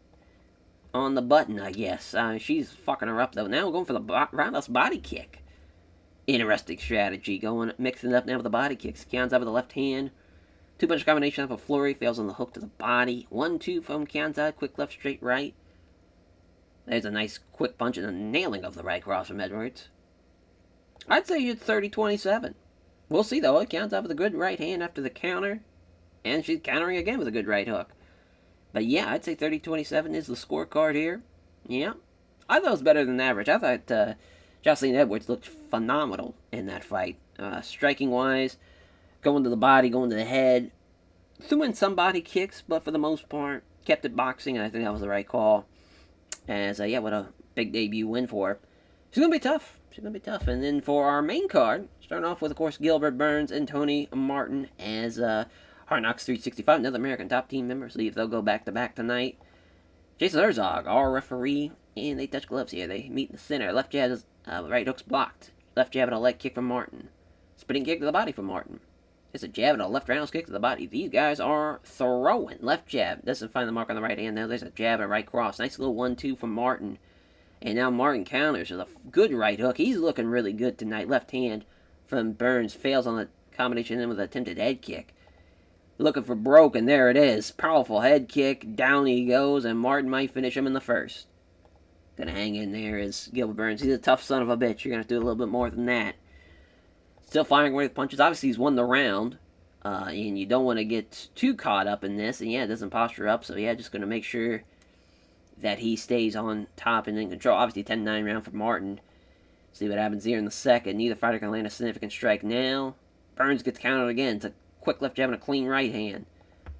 on the button, I guess. She's fucking her up though. Now we're going for the roundhouse body kick. Interesting strategy. Mixing it up now with the body kicks. Kyanzad with the left hand. 2-punch combination of a flurry. Fails on the hook to the body. 1-2 from Kyanzad. Quick left, straight right. There's a nice quick punch and a nailing of the right cross from Edwards. I'd say it's 30-27. We'll see though. It counts out with a good right hand after the counter. And she's countering again with a good right hook. But yeah, I'd say 30-27 is the scorecard here. Yeah. I thought it was better than average. I thought Jocelyn Edwards looked phenomenal in that fight. Striking wise, going to the body, going to the head. Threw in some body kicks, but for the most part, kept it boxing, and I think that was the right call. As, yeah, what a big debut win for her. She's going to be tough. She's going to be tough. And then for our main card, starting off with, of course, Gilbert Burns and Tony Martin as Hard Knocks 365, another American Top Team member. See if they'll go back-to-back tonight. Jason Herzog, our referee, and they touch gloves here. They meet in the center. Left jab, right hook's blocked. Left jab and a leg kick from Martin. Spinning kick to the body from Martin. There's a jab and a left roundhouse kick to the body. These guys are throwing. Left jab. Doesn't find the mark on the right hand. Now there's a jab and a right cross. Nice little 1-2 from Martin. And now Martin counters with a good right hook. He's looking really good tonight. Left hand from Burns. Fails on the combination in with an attempted head kick. Looking for broke, and there it is. Powerful head kick. Down he goes, and Martin might finish him in the first. Gonna hang in there is Gilbert Burns. He's a tough son of a bitch. You're gonna have to do a little bit more than that. Still firing with punches. Obviously, he's won the round. And you don't want to get too caught up in this. And yeah, it doesn't posture up. So yeah, just going to make sure that he stays on top and in control. Obviously, 10-9 round for Martin. See what happens here in the second. Neither fighter can land a significant strike now. Burns gets countered again. It's a quick left jab and a clean right hand.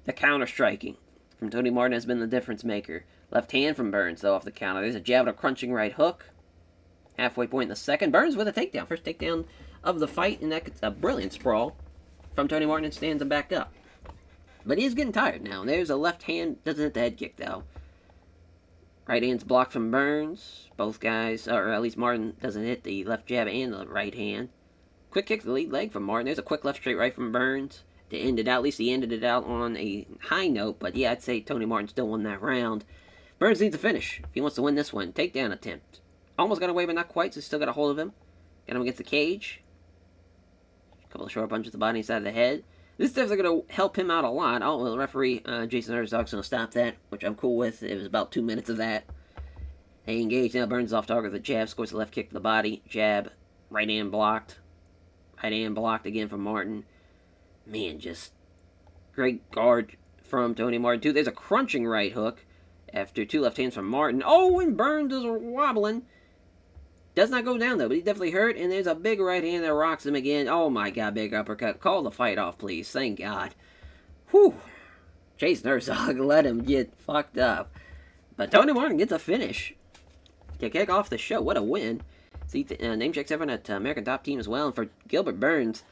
The counter striking from Tony Martin has been the difference maker. Left hand from Burns, though, off the counter. There's a jab and a crunching right hook. Halfway point in the second. Burns with a takedown. First takedown of the fight, and that's a brilliant sprawl from Tony Martin and stands him back up. But he's getting tired now. There's a left hand, doesn't hit the head kick though. Right hand's blocked from Burns. Both guys, or at least Martin doesn't hit the left jab and the right hand. Quick kick to the lead leg from Martin. There's a quick left straight right from Burns to end it out. At least he ended it out on a high note. But yeah, I'd say Tony Martin still won that round. Burns needs a finish if he wants to win this one. Takedown attempt. Almost got away, but not quite, so still got a hold of him. Got him against the cage. A couple of short punches to the body side of the head. This is definitely going to help him out a lot. Oh, well, the referee, Jason Herzog's going to stop that, which I'm cool with. It was about 2 minutes of that. They engage. Now Burns off target with a jab. Scores the left kick to the body. Jab. Right hand blocked. Right hand blocked again from Martin. Man, just great guard from Tony Martin, too. There's a crunching right hook after 2 left hands from Martin. Oh, and Burns is wobbling. Does not go down, though, but he's definitely hurt. And there's a big right hand that rocks him again. Oh, my God, big uppercut. Call the fight off, please. Thank God. Whew. Jason Herzog let him get fucked up. But Tony Martin gets a finish to kick off the show. What a win. See, name checks everyone at American Top Team as well. And for Gilbert Burns,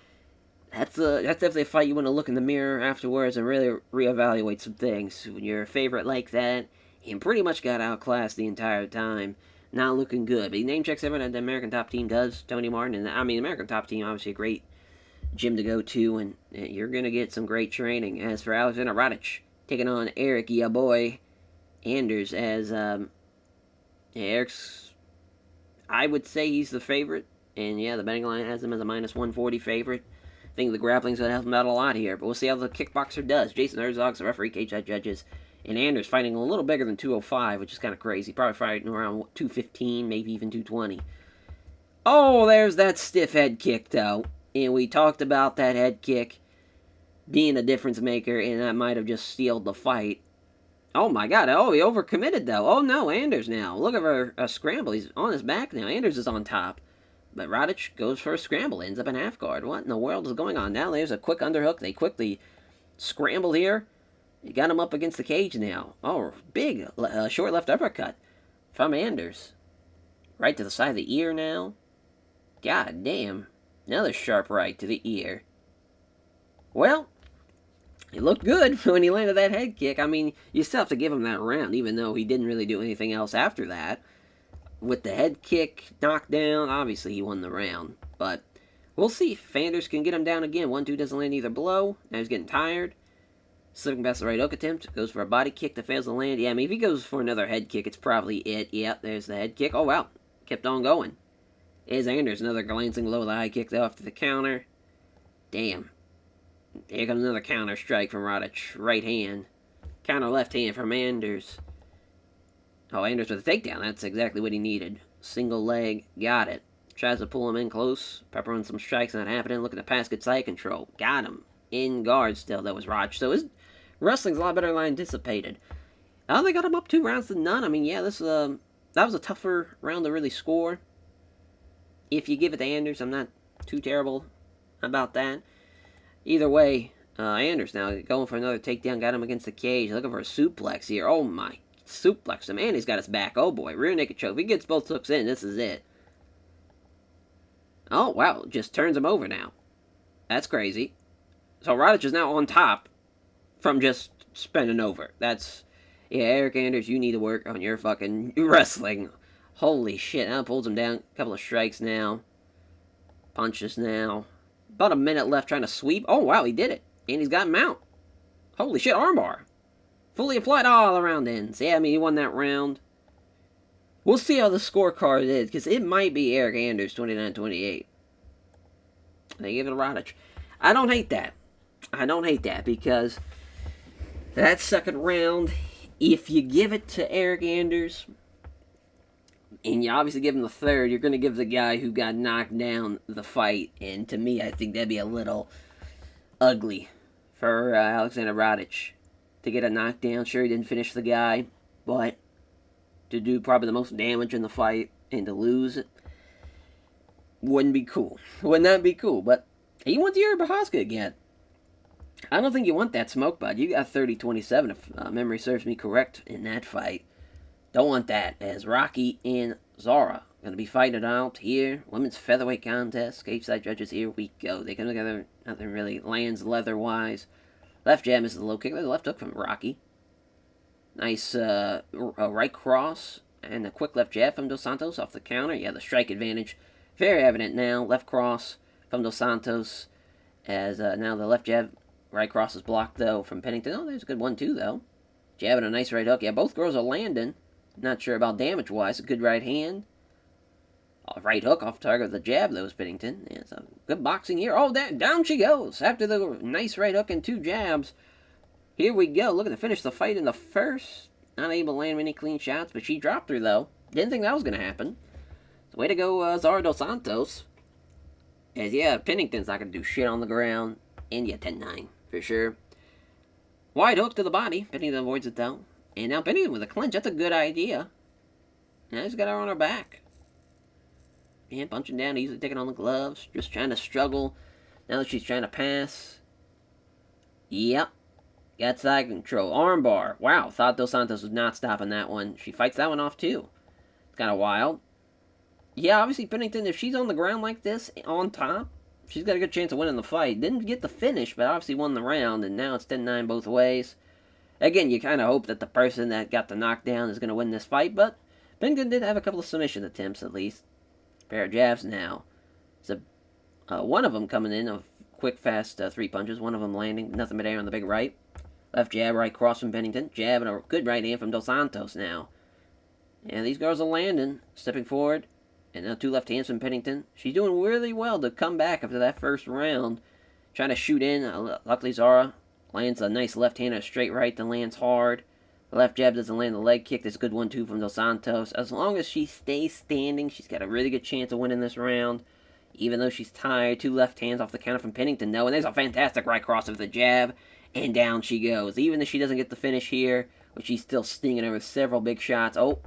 that's definitely a fight you want to look in the mirror afterwards and really reevaluate some things. When you're a favorite like that, he pretty much got outclassed the entire time. Not looking good. But he name checks everyone at the American Top Team does, Tony Martin. And I mean, American Top Team, obviously a great gym to go to. And you're going to get some great training. As for Alexander Radic, taking on Eric, ya boy, Anders. As Eric's, I would say he's the favorite. And yeah, the betting line has him as a -140 favorite. think the grappling's going to help him out a lot here, but we'll see how the kickboxer does. Jason Herzog's the referee, cage side judges, and Anders fighting a little bigger than 205, which is kind of crazy. Probably fighting around 215, maybe even 220. Oh, there's that stiff head kick, though. And we talked about that head kick being a difference maker, and that might have just sealed the fight. Oh my god, oh, he overcommitted, though. Oh no, Anders now. Look at her scramble. He's on his back now. Anders is on top. But Radic goes for a scramble, ends up in half guard. What in the world is going on? Now there's a quick underhook. They quickly scramble here. He got him up against the cage now. Oh, big short left uppercut from Anders. Right to the side of the ear now. God damn. Another sharp right to the ear. Well, he looked good when he landed that head kick. I mean, you still have to give him that round, even though he didn't really do anything else after that. With the head kick knockdown, obviously he won the round. But we'll see if Anders can get him down again. 1-2 doesn't land either blow. Now he's getting tired. Slipping past the right hook attempt. Goes for a body kick that fails to land. Yeah, I mean, if he goes for another head kick, it's probably it. Yep, there's the head kick. Oh, wow. Kept on going. Here's Anders. Another glancing low high kick off to the counter. Damn. Here comes another counter strike from Radic. Right hand. Counter left hand from Anders. Oh, Anders with a takedown. That's exactly what he needed. Single leg. Got it. Tries to pull him in close. Pepper on some strikes. Not happening. Looking to pass good side control. Got him. In guard still. That was Raj. So his wrestling's a lot better than I anticipated. Oh, they got him up 2 rounds to none. I mean, yeah, that was a tougher round to really score. If you give it to Anders, I'm not too terrible about that. Either way, Anders now going for another takedown. Got him against the cage. Looking for a suplex here. Oh, my. Suplex him, and he's got his back. Oh boy, rear naked choke. If he gets both hooks in, this is it. Oh wow, just turns him over now. That's crazy. So Radic is now on top from just spinning over. That's, yeah, Eric Anders, you need to work on your fucking wrestling. Holy shit, now pulls him down. A couple of strikes now. Punches now. About a minute left trying to sweep. Oh wow, he did it. And he's got him out. Holy shit, armbar. Fully applied all around ends. Yeah, I mean, he won that round. We'll see how the scorecard is, because it might be Eric Anders 29-28. They give it to Radic. I don't hate that. I don't hate that, because that second round, if you give it to Eric Anders, and you obviously give him the third, you're going to give the guy who got knocked down the fight. And to me, I think that'd be a little ugly for Alexander Radic. To get a knockdown, sure, he didn't finish the guy, but to do probably the most damage in the fight and to lose it wouldn't be cool. Would not be cool, but he went to Prochazka again. I don't think you want that smoke, bud. You got 30-27, if memory serves me correct, in that fight. Don't want that, as Rocky and Zara going to be fighting out here. Women's featherweight contest. Cage side judges, here we go. They come together, nothing really lands leather-wise. Left jab is the low kick. There's a left hook from Rocky. Nice right cross. And a quick left jab from Dos Santos off the counter. Yeah, the strike advantage. Very evident now. Left cross from Dos Santos. As now the left jab, right cross is blocked, though, from Pennington. Oh, there's a good one, too, though. Jab and a nice right hook. Yeah, both girls are landing. Not sure about damage-wise. A good right hand. Right hook off target of the jab, though, is Pennington. Yeah, so good boxing here. Oh, down she goes. After the nice right hook and 2 jabs. Here we go. Looking to finish the fight in the first. Not able to land many clean shots, but she dropped her, though. Didn't think that was going to happen. So way to go, Zara Dos Santos. As, yeah, Pennington's not going to do shit on the ground. And, yeah, 10-9, for sure. Wide hook to the body. Pennington avoids it, though. And now Pennington with a clinch. That's a good idea. Now he's got her on her back. And punching down, easily taking on the gloves. Just trying to struggle. Now that she's trying to pass. Yep. Got side control. Armbar. Wow. Thought Dos Santos was not stopping that one. She fights that one off, too. It's kind of wild. Yeah, obviously, Pennington, if she's on the ground like this, on top, she's got a good chance of winning the fight. Didn't get the finish, but obviously won the round. And now it's 10-9 both ways. Again, you kind of hope that the person that got the knockdown is going to win this fight. But Pennington did have a couple of submission attempts, at least. Pair of jabs now. So, one of them coming in of quick, fast 3 punches. One of them landing. Nothing but air on the big right. Left jab, right cross from Pennington. Jab and a good right hand from Dos Santos now. And these girls are landing. Stepping forward. And now 2 left hands from Pennington. She's doing really well to come back after that first round. Trying to shoot in. Luckily, Zara lands a nice left hand and a straight right that lands hard. The left jab doesn't land the leg kick. That's a good 1-2 from Dos Santos. As long as she stays standing, she's got a really good chance of winning this round. Even though she's tired, 2 left hands off the counter from Pennington, though. And there's a fantastic right cross with the jab. And down she goes. Even if she doesn't get the finish here, but she's still stinging her with several big shots. Oh,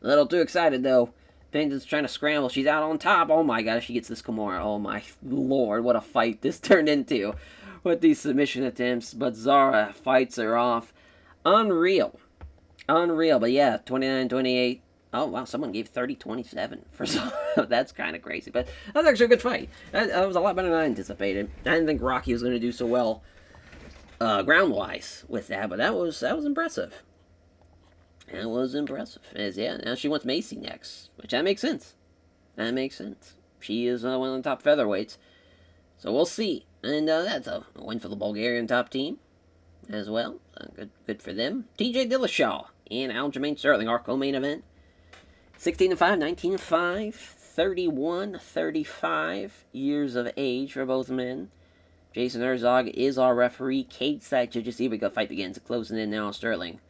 a little too excited, though. Pennington's trying to scramble. She's out on top. Oh, my God, if she gets this Kimura. Oh, my Lord, what a fight this turned into with these submission attempts. But Zara fights her off. Unreal. Unreal. But, yeah, 29-28. Oh, wow, someone gave 30-27 for Zara. That's kind of crazy. But that was actually a good fight. That was a lot better than I anticipated. I didn't think Rocky was going to do so well ground-wise with that, but that was impressive. That was impressive. Yeah, now she wants Macy next, which that makes sense. That makes sense. She is one of the top featherweights, so we'll see. And that's a win for the Bulgarian top team as well. Good for them. TJ Dillashaw and Aljamain Sterling, our co-main event. 16-5, 19-5, 31-35 years of age for both men. Jason Herzog is our referee. Cage side judges. Here we go. Fight begins. Closing in now on Sterling.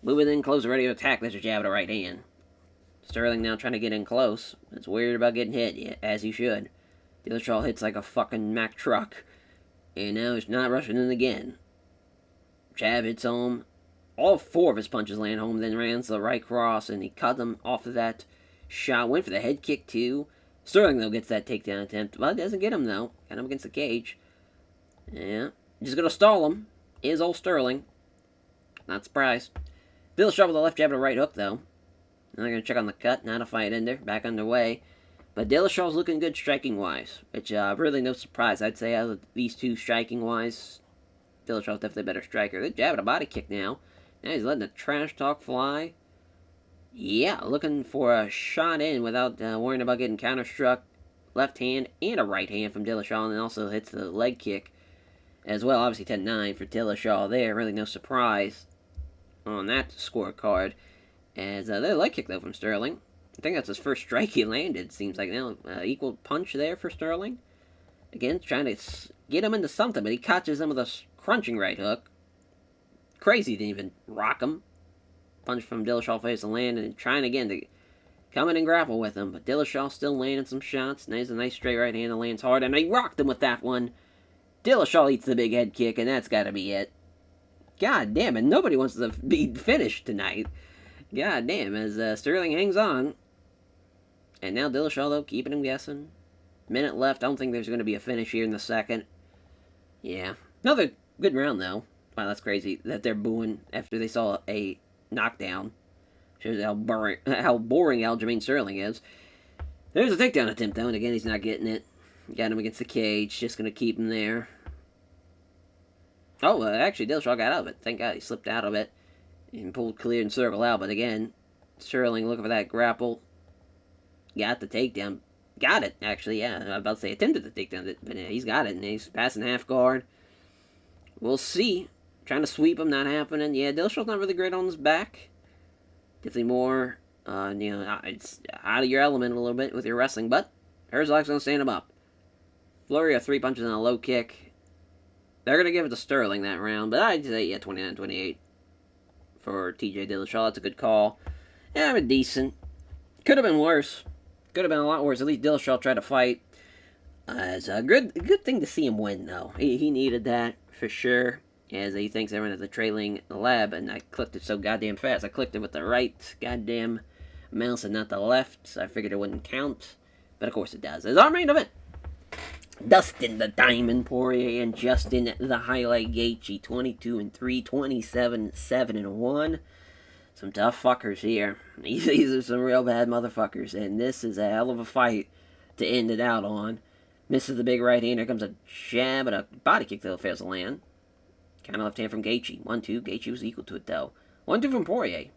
Moving in close, ready to attack. There's a jab to right hand. Sterling now trying to get in close. It's weird about getting hit, yeah, as he should. Dillashaw hits like a fucking Mack truck. And now he's not rushing in again. Jab hits home. All 4 of his punches land home. Then lands the right cross, and he cut them off of that shot. Went for the head kick, too. Sterling, though, gets that takedown attempt. Well, it doesn't get him, though. Got him against the cage. Yeah. Just going to stall him. Is old Sterling. Not surprised. Dillashaw with a left jab and a right hook, though. Now they're going to check on the cut. Not a fight ender. Back underway. But Dillashaw's looking good striking-wise. Which, really no surprise. I'd say out of these two striking-wise, Dillashaw's definitely a better striker. Good jab and a body kick now. Now he's letting the trash talk fly. Yeah, looking for a shot in without worrying about getting counter-struck. Left hand and a right hand from Dillashaw, and then also hits the leg kick as well. Obviously 10-9 for Dillashaw there. Really no surprise on that scorecard. As the leg kick, though, from Sterling. I think that's his first strike he landed, seems like now. Equal punch there for Sterling. Again, trying to get him into something, but he catches him with a crunching right hook. Crazy didn't even rock him. Punch from Dillashaw fails to land, and trying again to come in and grapple with him. But Dillashaw still landing some shots. Now he's a nice straight right hand that lands hard, and he rocked him with that one. Dillashaw eats the big head kick, and that's got to be it. God damn it, nobody wants to be finished tonight. God damn, as Sterling hangs on. And now Dillashaw, though, keeping him guessing. Minute left. I don't think there's going to be a finish here in the second. Yeah. Another good round, though. Wow, that's crazy that they're booing after they saw a knockdown. Shows how boring Aljamain Sterling is. There's a takedown attempt, though, and again, he's not getting it. Got him against the cage. Just going to keep him there. Oh, actually, Dillashaw got out of it. Thank God he slipped out of it and pulled clear and circle out. But again, Sterling looking for that grapple. Got the takedown. Got it, actually, yeah. I was about to say attempted the takedown, but he's got it, and he's passing half guard. We'll see. Trying to sweep him, not happening. Yeah, Dillashaw's not really great on his back. Definitely more, it's out of your element a little bit with your wrestling, but Herzog's going to stand him up. Flurry of 3 punches and a low kick. They're going to give it to Sterling that round, but I'd say, yeah, 29-28 for TJ Dillashaw. That's a good call. Yeah, but decent. Could have been worse. Could have been a lot worse. At least Dillashaw tried to fight. It's a good thing to see him win, though. He needed that, for sure. As he thinks everyone is the trailing lab, and I clicked it so goddamn fast. I clicked it with the right goddamn mouse and not the left, so I figured it wouldn't count. But of course it does. It's our main event. Dustin the Diamond Poirier and Justin the Highlight Gaethje, 22-3, 27-7-1. Some tough fuckers here. These are some real bad motherfuckers, and this is a hell of a fight to end it out on. Misses the big right hand. Here comes a jab and a body kick that fails to land. Kind of left hand from Gaethje. 1-2. Gaethje was equal to it, though. 1-2 from Poirier.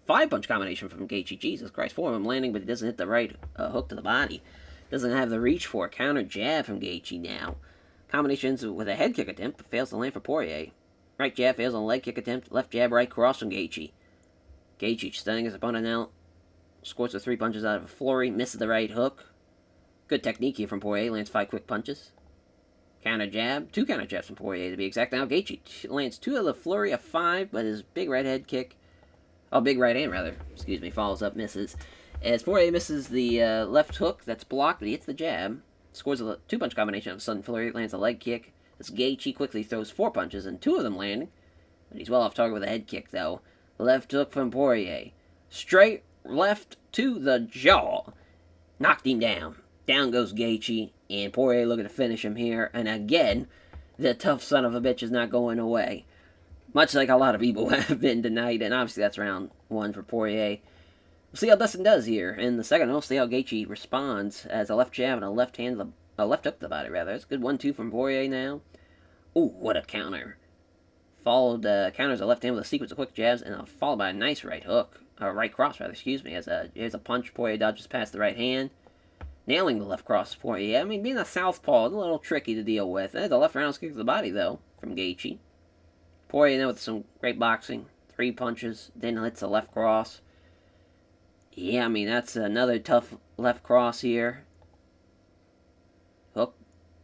5-punch combination from Gaethje. Jesus Christ. 4 of them landing, but he doesn't hit the right hook to the body. Doesn't have the reach for a counter jab from Gaethje now. Combinations with a head kick attempt, but fails to land for Poirier. Right jab fails on a leg kick attempt. Left jab, right cross from Gaethje. Gaethje stunning his opponent now. Scores with 3 punches out of a flurry. Misses the right hook. Good technique here from Poirier. Lands 5 quick punches. Counter jab. 2 counter jabs from Poirier to be exact. Now Gaethje lands 2 of the flurry of 5, but his big right head kick, big right hand rather, excuse me, follows up, misses. As Poirier misses the left hook, that's blocked, but he hits the jab. Scores a 2-punch combination of sudden flurry, lands a leg kick. As Gaethje quickly throws 4 punches, and 2 of them landing. But he's well off target with a head kick, though. Left hook from Poirier. Straight left to the jaw. Knocked him down. Down goes Gaethje, and Poirier looking to finish him here. And again, the tough son of a bitch is not going away. Much like a lot of people have been tonight, and obviously that's round 1 for Poirier. We'll see how Dustin does here. In the second, we'll see how Gaethje responds as a left jab and a left hook to the body, rather. It's a good 1-2 from Poirier now. Ooh, what a counter. Counters a left hand with a sequence of quick jabs, and followed by a nice right hook. Or right cross, rather, excuse me. Here's a punch. Poirier dodges past the right hand. Nailing the left cross for you. I mean, being a southpaw is a little tricky to deal with. There's a left round kick to the body, though, from Gaethje. Poirier now with some great boxing. 3 punches, then hits a left cross. Yeah, I mean, that's another tough left cross here. Hook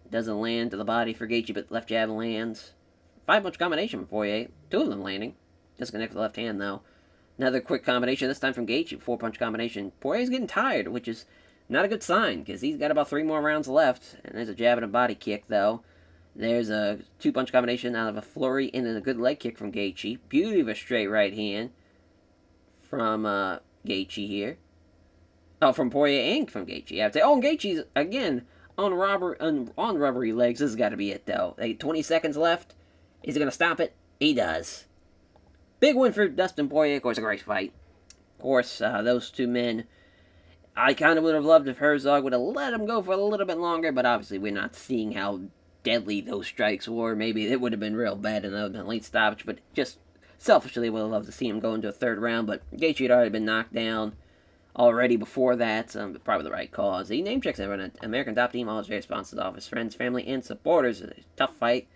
doesn't land to the body for Gaethje, but left jab lands. 5-punch combination for Poirier. 2 of them landing. Disconnect with the left hand, though. Another quick combination, this time from Gaethje. 4-punch combination. Poirier's getting tired, which is not a good sign, because he's got about 3 more rounds left. And there's a jab and a body kick, though. There's a 2-punch combination out of a flurry and then a good leg kick from Gaethje. Beauty of a straight right hand from Gaethje here. Oh, from Poirier and from Gaethje. I would say, and Gaethje's, again, on rubbery legs. This has got to be it, though. 20 seconds left. Is he going to stop it? He does. Big win for Dustin Poirier. Of course, a great fight. Of course, those 2 men, I kind of would have loved if Herzog would have let him go for a little bit longer, but obviously we're not seeing how deadly those strikes were. Maybe it would have been real bad and that would have been late stoppage, but just selfishly would have loved to see him go into a 3rd round, but Gaethje had already been knocked down already before that, probably the right cause. He name checks everyone at American Top Team, all his very sponsors, all of his friends, family, and supporters. A tough fight,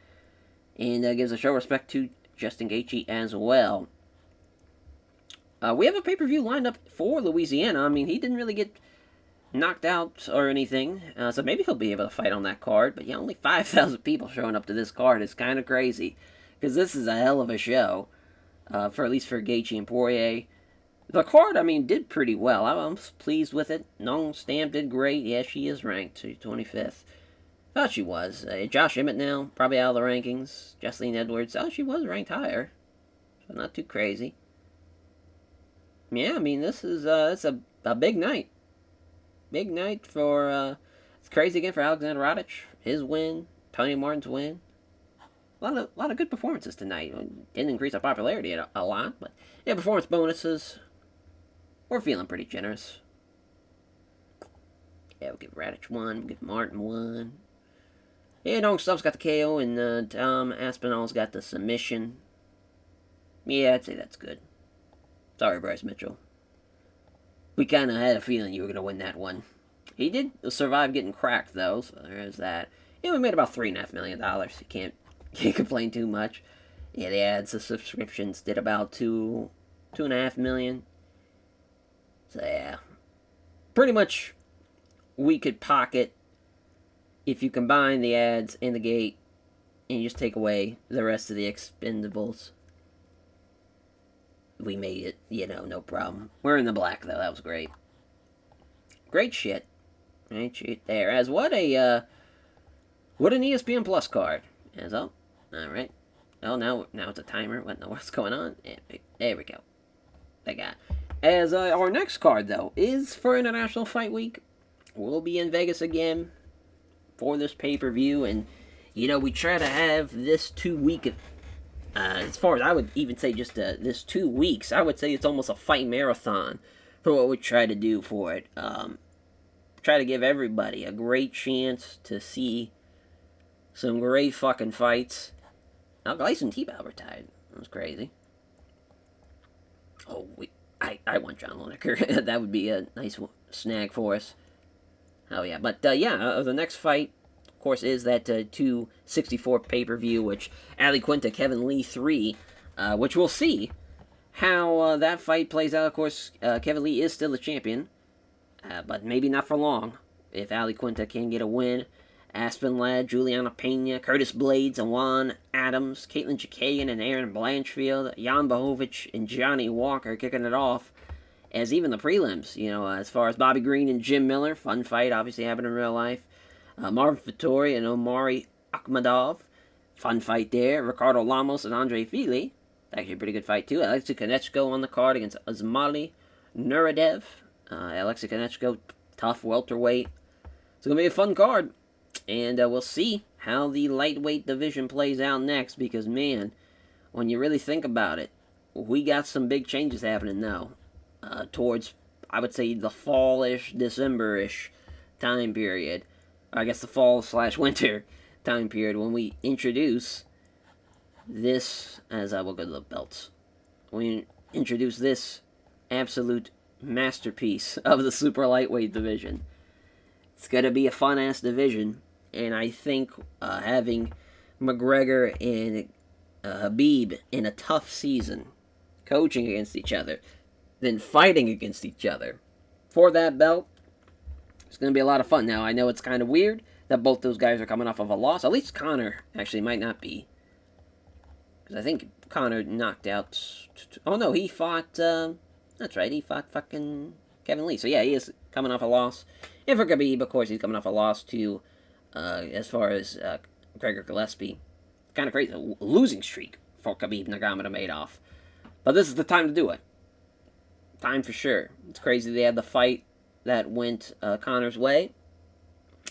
and gives a show of respect to Justin Gaethje as well. We have a pay-per-view lined up for Louisiana. I mean, he didn't really get knocked out or anything, so maybe he'll be able to fight on that card. But yeah, only 5,000 people showing up to this card is kind of crazy, because this is a hell of a show, for at least for Gaethje and Poirier. The card, I mean, did pretty well. I'm pleased with it. Nong Stamp did great. Yeah, she is ranked to 25th. Thought she was. Josh Emmett now, probably out of the rankings. Jocelyn Edwards, she was ranked higher, so not too crazy. Yeah, I mean, this is it's a big night. Big night for, it's crazy again for Alexander Roddick. His win, Tony Martin's win. A lot of good performances tonight. Didn't increase our popularity a lot, but yeah, performance bonuses. We're feeling pretty generous. Yeah, we'll give Radich 1, we'll give Martin 1. Yeah, Dong Stubbs got the KO, and Tom Aspinall's got the submission. Yeah, I'd say that's good. Sorry, Bryce Mitchell. We kind of had a feeling you were going to win that one. He did survive getting cracked, though, so there is that. Yeah, we made about $3.5 million. You can't complain too much. Yeah, the ads, the subscriptions did about $2.5 million. So, yeah. Pretty much, we could pocket, if you combine the ads and the gate, and you just take away the rest of the expendables. We made it, no problem. We're in the black, though. That was great. Great shit. Great shit there. As what an ESPN Plus card. As all right. Oh, now it's a timer. What in the what's going on? There we go. That guy. As our next card, though, is for International Fight Week. We'll be in Vegas again for this pay-per-view, and we try to have this 2-week. As far as I would even say just this 2 weeks, I would say it's almost a fight marathon for what we try to do for it. Try to give everybody a great chance to see some great fucking fights. Now, Gleison Tebow retired. That was crazy. Oh, I want John Lineker. That would be a nice snag for us. Oh, yeah. But, the next fight, of course, is that 264 pay-per-view, which Ali Quinta, Kevin Lee 3, which we'll see how that fight plays out. Of course, Kevin Lee is still the champion, but maybe not for long if Ali Quinta can get a win. Aspen Ladd, Juliana Pena, Curtis Blades, and Juan Adams, Caitlin Chikayan and Aaron Blanchfield, Jan Bohovic and Johnny Walker kicking it off. As even the prelims, as far as Bobby Green and Jim Miller, fun fight, obviously happened in real life. Marvin Vettori and Omari Akhmadov, fun fight there. Ricardo Lamos and Andre Fili, actually a pretty good fight too. Alexei Konechko on the card against Azmali Nuradev. Alexei Konechko, tough welterweight. It's going to be a fun card. And we'll see how the lightweight division plays out next, because, man, when you really think about it, we got some big changes happening now. Towards, I would say, the fall-ish, December-ish time period. I guess the fall/winter time period when we introduce this, as I will go to the belts. We introduce this absolute masterpiece of the super lightweight division. It's going to be a fun-ass division, and I think having McGregor and Khabib in a tough season, coaching against each other, then fighting against each other for that belt, it's going to be a lot of fun. Now, I know it's kind of weird that both those guys are coming off of a loss. At least Conor actually might not be. Because I think Conor knocked out... Oh, no, he fought... that's right, he fought fucking Kevin Lee. So, yeah, he is coming off a loss. And for Khabib, of course, he's coming off a loss to, as far as Gregor Gillespie. Kind of crazy. A losing streak for Khabib Nurmagomedov. But this is the time to do it. Time for sure. It's crazy they had the fight that went Conor's way.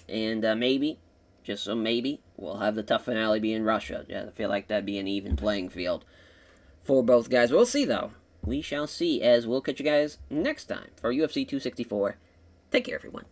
And maybe, just so maybe, we'll have the tough finale be in Russia. Yeah, I feel like that'd be an even playing field for both guys. We'll see, though. We shall see, as we'll catch you guys next time for UFC 264. Take care, everyone.